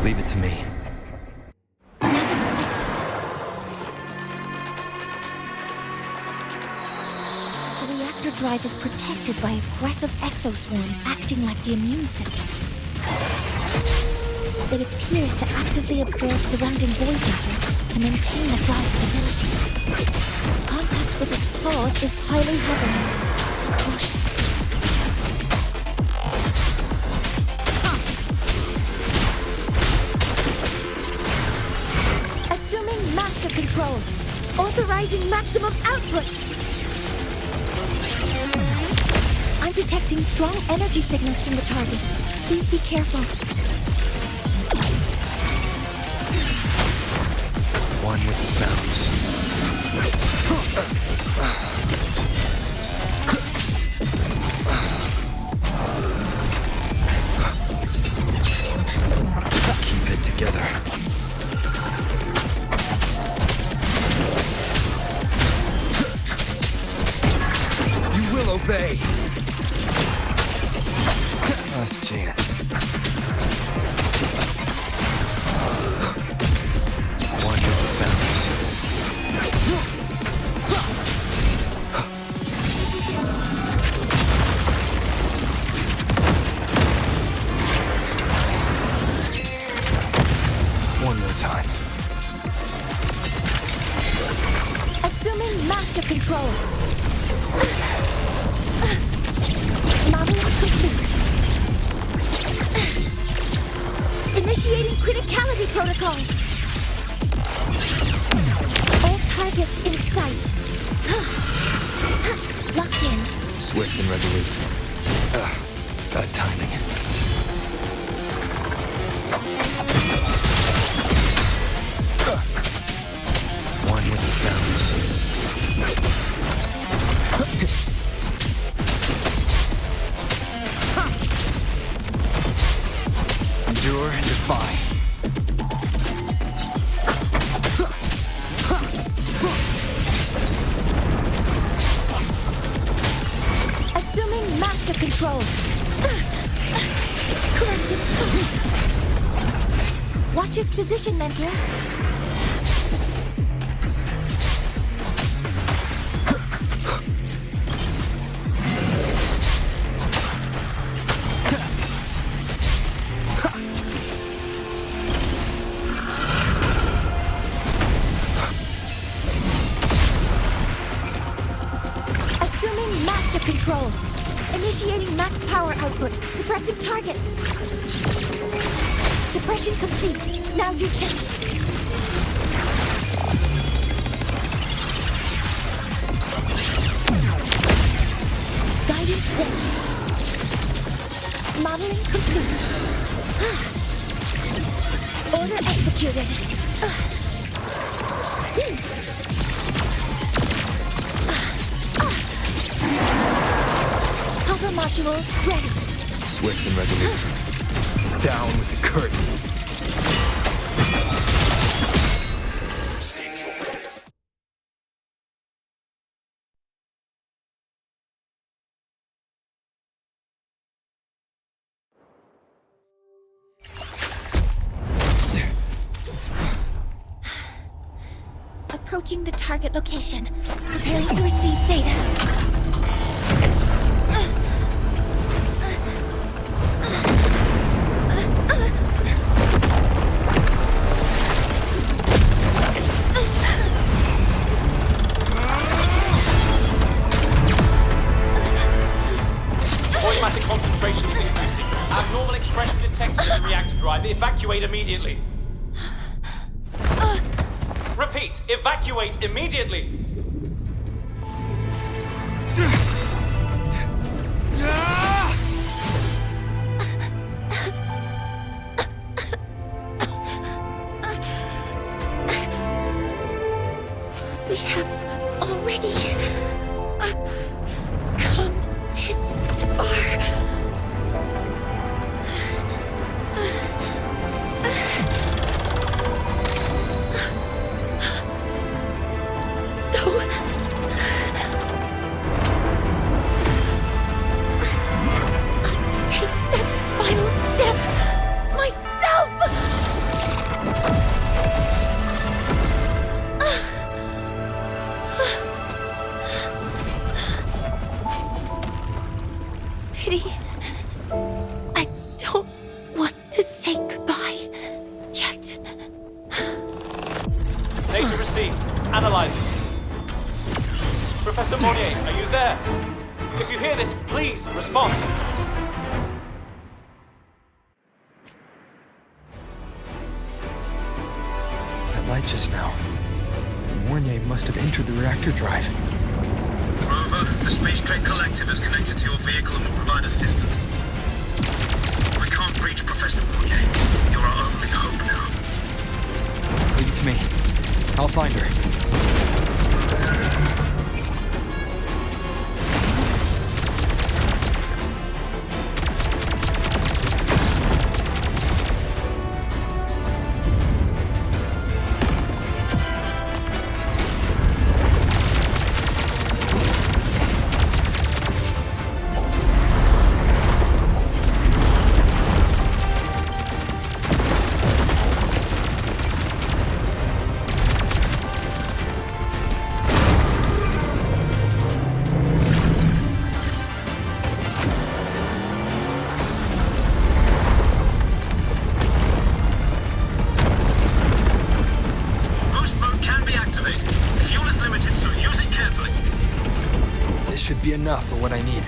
Leave it to me. As expected. The reactor drive is protected by aggressive exoswarm acting like the immune system. It appears to actively absorb surrounding void matter to maintain the drive's stability. Contact with its claws is highly hazardous. Cautious. Assuming master control. Authorizing maximum output. I'm detecting strong energy signals from the target. Please be careful. One with the sounds. Keep it together. You will obey. Last chance. One with the sounds. One more time. Assuming master control. Modeling complete. Initiating criticality protocol. All targets in sight. Locked in. Swift and resolute. Bad timing. One with the sounds. Endure and defy. Assuming master control. Corrective. Watch its position, Mentor. Assuming master control. Initiating max power output. Suppressing target. Suppression complete. Now's your chance. Guidance ready. Modeling complete. Order executed. Puzzle modules ready. Swift and resolute. Down with the curtain. Approaching the target location. Preparing to receive data. Automatic concentration is increasing. Abnormal expression detected in the reactor drive. Evacuate immediately. Repeat, evacuate immediately. We have already come this far. I don't want to say goodbye yet. Data received. Analyzing. Professor Monnier, are you there? If you hear this, please respond. That light just now. Mornier must have entered the reactor drive. Rover, the Space Trek Collective is connected to your vehicle and will provide assistance. We can't reach Professor Monnier. You're our only hope now. Leave it to me. I'll find her. Should be enough for what I need.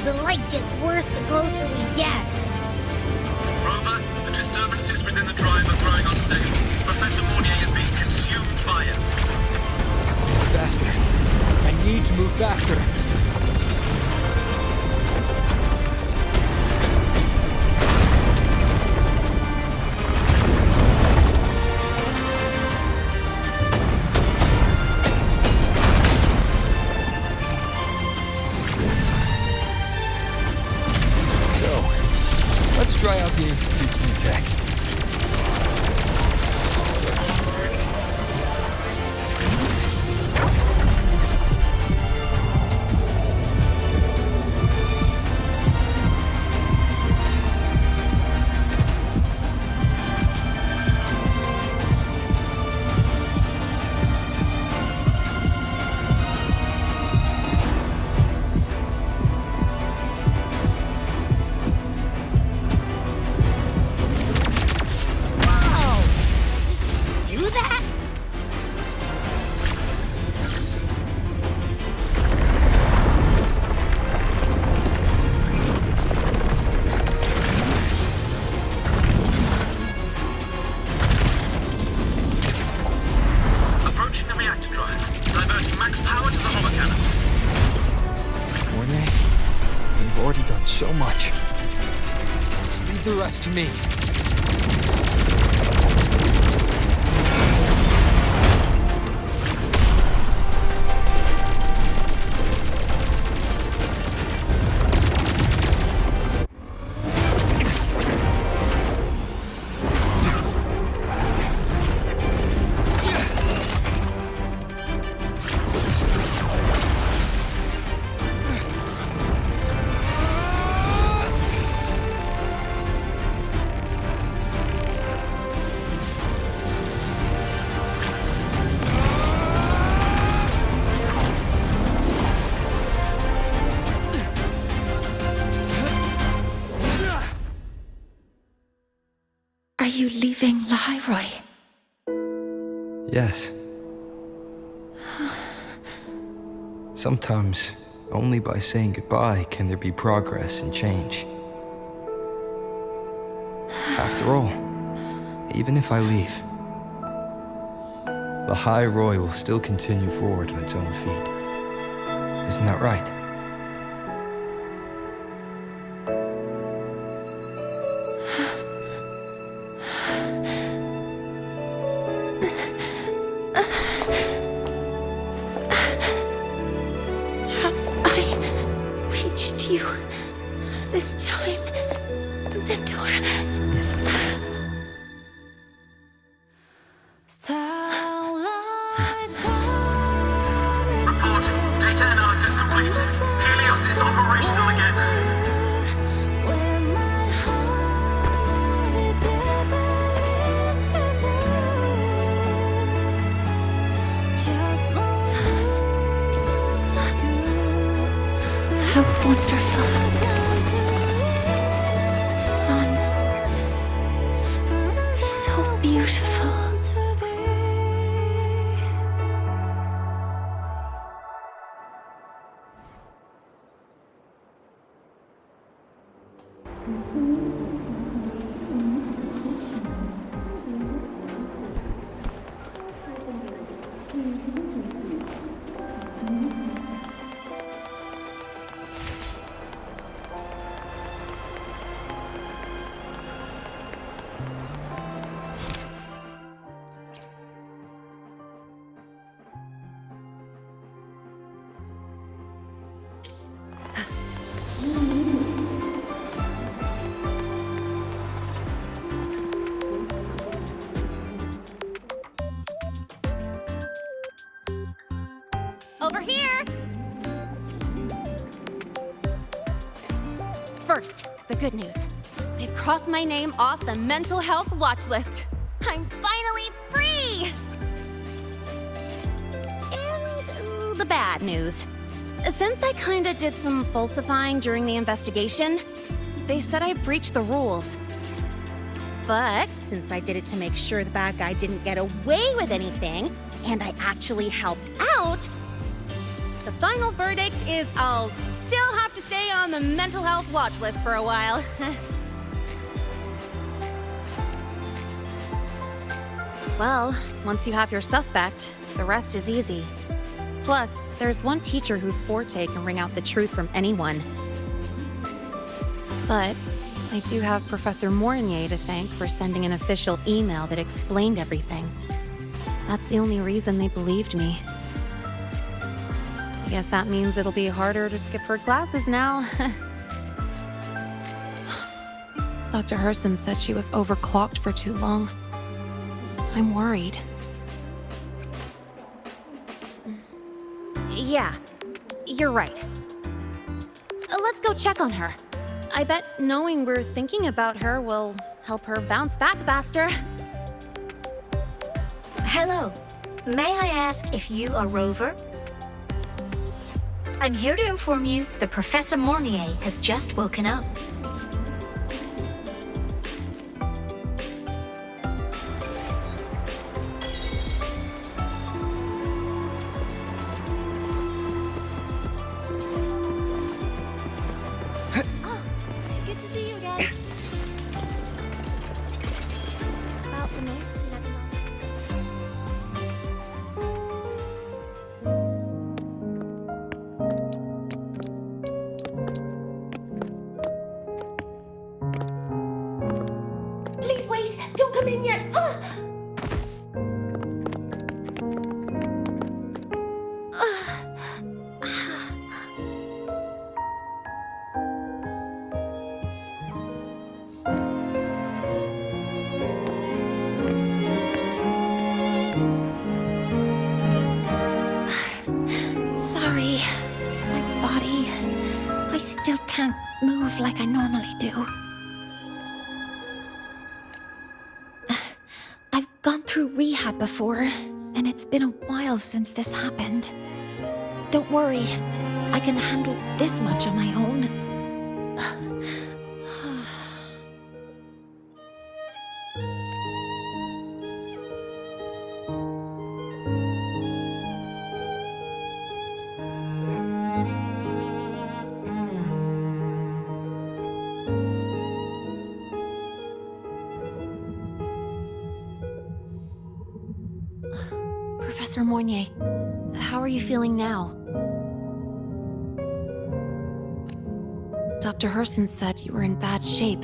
The light gets worse the closer we get. Rover, drive are growing unstable. Professor Mornier is being consumed by it. Faster. I need to move faster. Let's try out the Institute's new tech. So much. Just leave the rest to me. Are you leaving Lahairoi? Yes. Sometimes, only by saying goodbye can there be progress and change. After all, even if I leave, Lahairoi will still continue forward on its own feet. Isn't that right? This time, Mentor. Report. Data analysis complete. Helios is operational again. How wonderful. Beautiful. Over here! First, the good news. They've crossed my name off the mental health watch list. I'm finally free! And the bad news. Since I kinda did some falsifying during the investigation, they said I breached the rules. But since I did it to make sure the bad guy didn't get away with anything, and I actually helped out, the final verdict is I'll still have to stay on the mental health watch list for a while. Well, once you have your suspect, the rest is easy. Plus, there's one teacher whose forte can wring out the truth from anyone. But I do have Professor Mornier to thank for sending an official email that explained everything. That's the only reason they believed me. I guess that means it'll be harder to skip her classes now. Dr. Herson said she was overclocked for too long. I'm worried. Yeah, you're right. Let's go check on her. I bet knowing we're thinking about her will help her bounce back faster. Hello. May I ask if you are Rover? I'm here to inform you that Professor Mornier has just woken up. Good to see you again. About the notes you let me know. Please wait! Don't come in yet! Sorry. My body. I still can't move like I normally do. I've gone through rehab before, and it's been a while since this happened. Don't worry. I can handle this much on my own. Professor Mornier, how are you feeling now? Dr. Herson said you were in bad shape.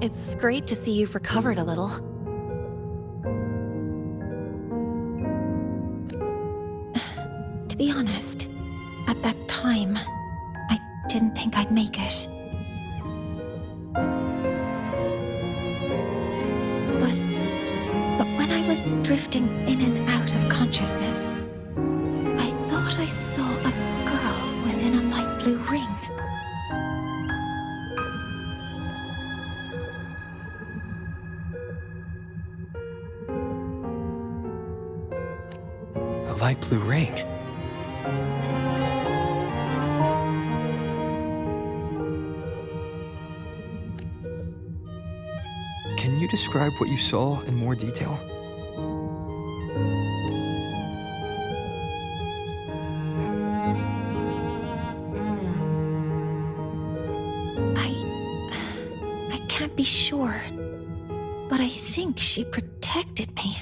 It's great to see you've recovered a little. To be honest, at that time, I didn't think I'd make it. But when I was drifting in and out of consciousness, I thought I saw a girl within a light blue ring. A light blue ring. Can you describe what you saw in more detail? I can't be sure, but I think she protected me.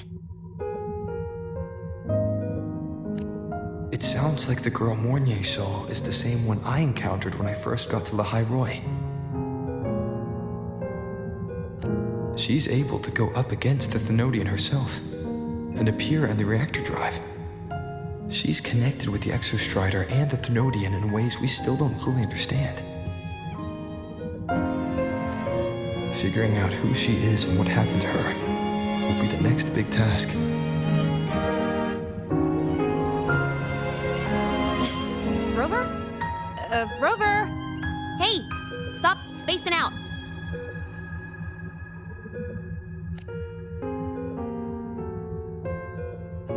It sounds like the girl Mornier saw is the same one I encountered when I first got to La Roy. She's able to go up against the Thenodian herself and appear in the reactor drive. She's connected with the Exostrider and the Thenodian in ways we still don't fully understand. Figuring out who she is and what happened to her will be the next big task. Rover? Rover! Hey! Stop spacing out!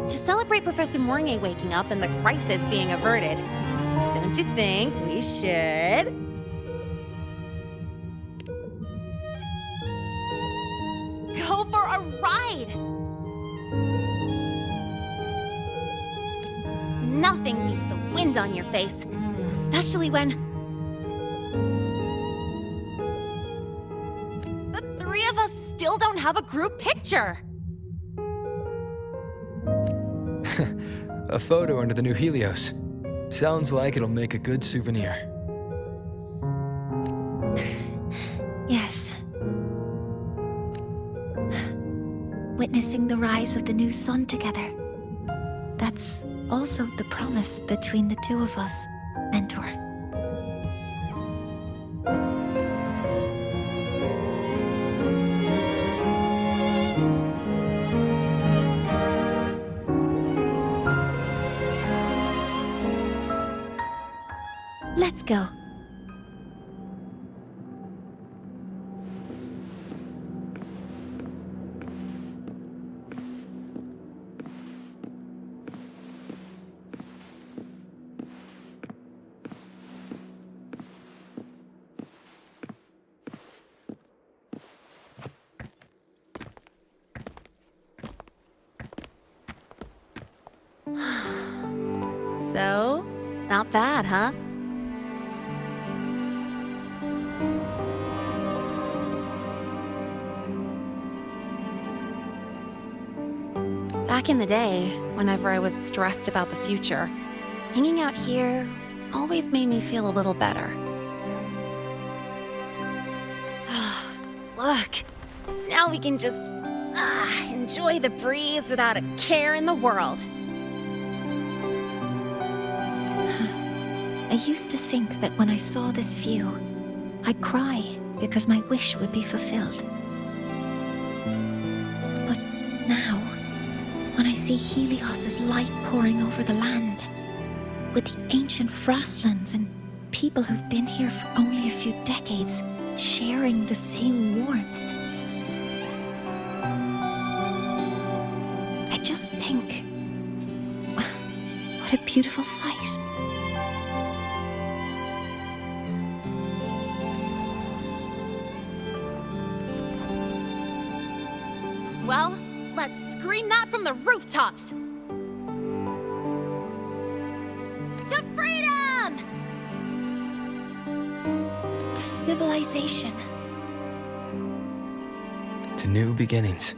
To celebrate Professor Mornier waking up and the crisis being averted, don't you think we should? Go for a ride! Nothing beats the wind on your face, especially when the three of us still don't have a group picture. A photo under the new Helios. Sounds like it'll make a good souvenir. Yes. Witnessing the rise of the new sun together. That's also the promise between the two of us, Mentor. Let's go. So, not bad, huh? Back in the day, whenever I was stressed about the future, hanging out here always made me feel a little better. Look, now we can just enjoy the breeze without a care in the world. I used to think that when I saw this view, I'd cry because my wish would be fulfilled. But now, when I see Helios's light pouring over the land, with the ancient frostlands and people who've been here for only a few decades sharing the same warmth, I just think, what a beautiful sight. Well, let's scream that from the rooftops! To freedom! To civilization. To new beginnings.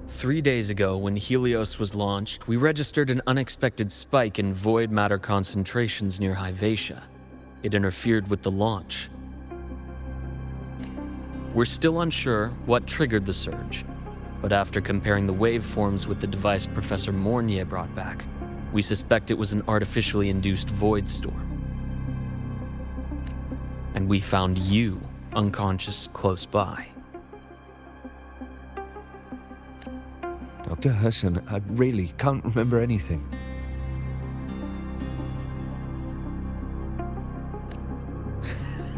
Three days ago, when Helios was launched, we registered an unexpected spike in void matter concentrations near Hyvatia. It interfered with the launch. We're still unsure what triggered the surge, but after comparing the waveforms with the device Professor Mornier brought back, we suspect it was an artificially induced void storm. And we found you unconscious close by. Dr. Herson, I really can't remember anything.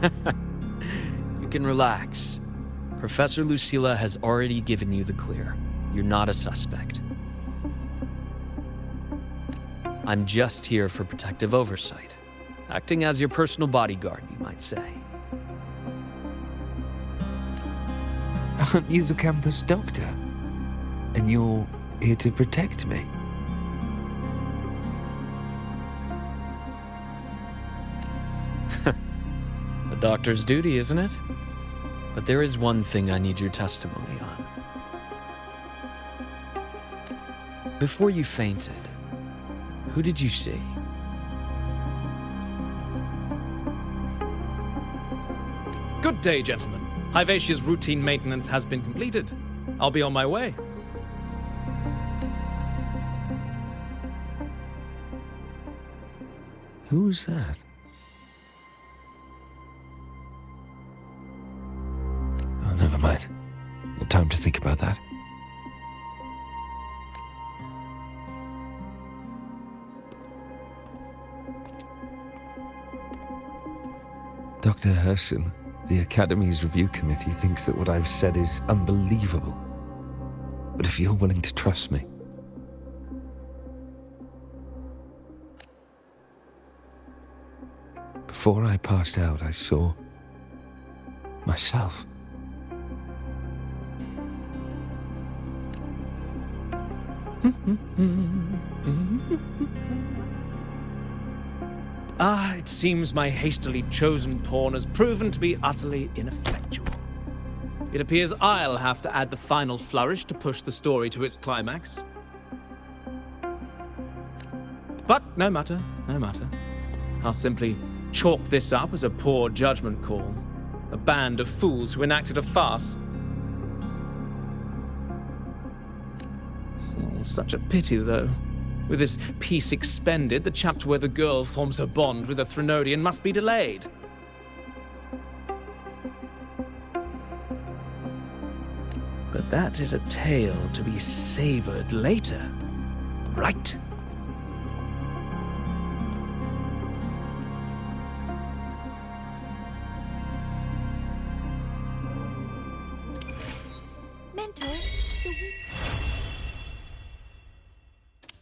You can relax. Professor Lucilla has already given you the clear. You're not a suspect. I'm just here for protective oversight, acting as your personal bodyguard, you might say. Aren't you the campus doctor? And you're here to protect me? A doctor's duty, isn't it? But there is one thing I need your testimony on. Before you fainted, who did you see? Good day, gentlemen. Hyvatia's routine maintenance has been completed. I'll be on my way. Who's that? Oh, never mind. No time to think about that. Dr. Herson, the Academy's review committee thinks that what I've said is unbelievable. But if you're willing to trust me... Before I passed out, I saw... myself. It seems my hastily chosen pawn has proven to be utterly ineffectual. It appears I'll have to add the final flourish to push the story to its climax. But no matter, no matter. I'll simply chalk this up as a poor judgment call. A band of fools who enacted a farce. Oh, such a pity, though. With this piece expended, the chapter where the girl forms her bond with a Threnodian must be delayed. But that is a tale to be savored later, right?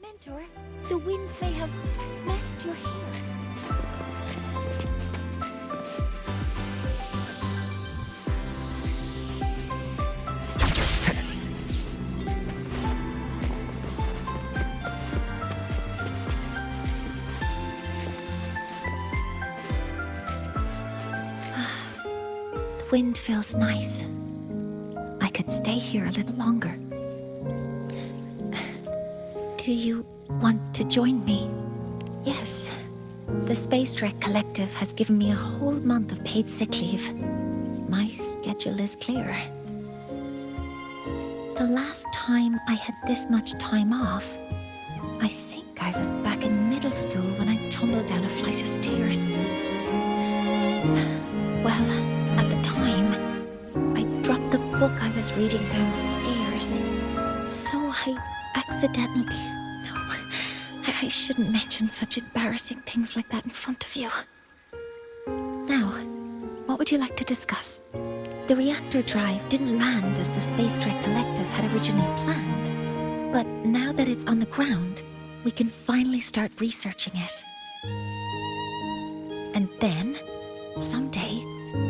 Mentor, the wind may have messed your hair. The wind feels nice. I could stay here a little longer. Do you want to join me? Yes. The Space Trek Collective has given me a whole month of paid sick leave. My schedule is clear. The last time I had this much time off, I think I was back in middle school when I tumbled down a flight of stairs. Well, at the time, I dropped the book I was reading down the stairs. So I accidentally... No, I shouldn't mention such embarrassing things like that in front of you. Now, what would you like to discuss? The reactor drive didn't land as the Space Trek Collective had originally planned. But now that it's on the ground, we can finally start researching it. And then, someday,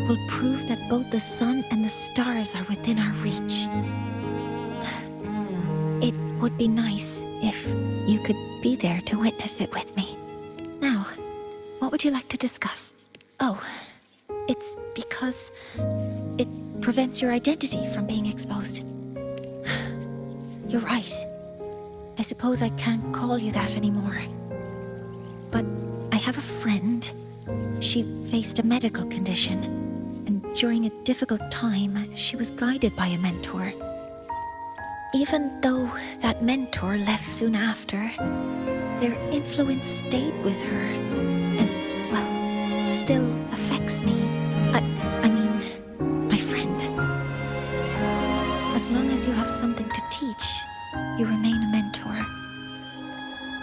we'll prove that both the sun and the stars are within our reach. It would be nice if you could be there to witness it with me. Now, what would you like to discuss? Oh, it's because it prevents your identity from being exposed. You're right. I suppose I can't call you that anymore. But I have a friend. She faced a medical condition, and during a difficult time, she was guided by a mentor. Even though that mentor left soon after, their influence stayed with her and, well, still affects me. I mean, my friend. As long as you have something to teach, you remain a mentor.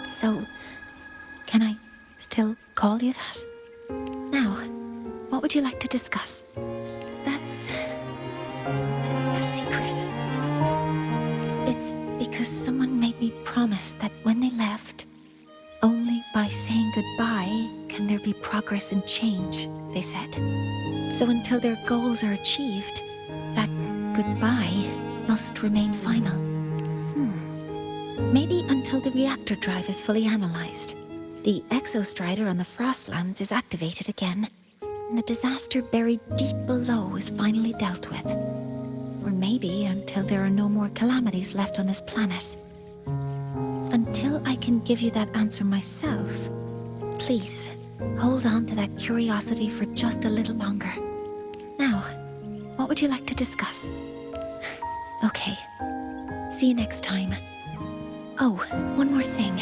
So, can I still call you that? Now, what would you like to discuss? That's a secret. It's because someone made me promise that when they left, only by saying goodbye can there be progress and change, they said. So until their goals are achieved, that goodbye must remain final. Maybe until the reactor drive is fully analyzed, the exostrider on the Frostlands is activated again, and the disaster buried deep below is finally dealt with. Or maybe until there are no more calamities left on this planet. Until I can give you that answer myself, please, hold on to that curiosity for just a little longer. Now, what would you like to discuss? Okay, see you next time. Oh, one more thing.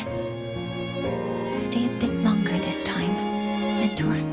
Stay a bit longer this time, Mentor.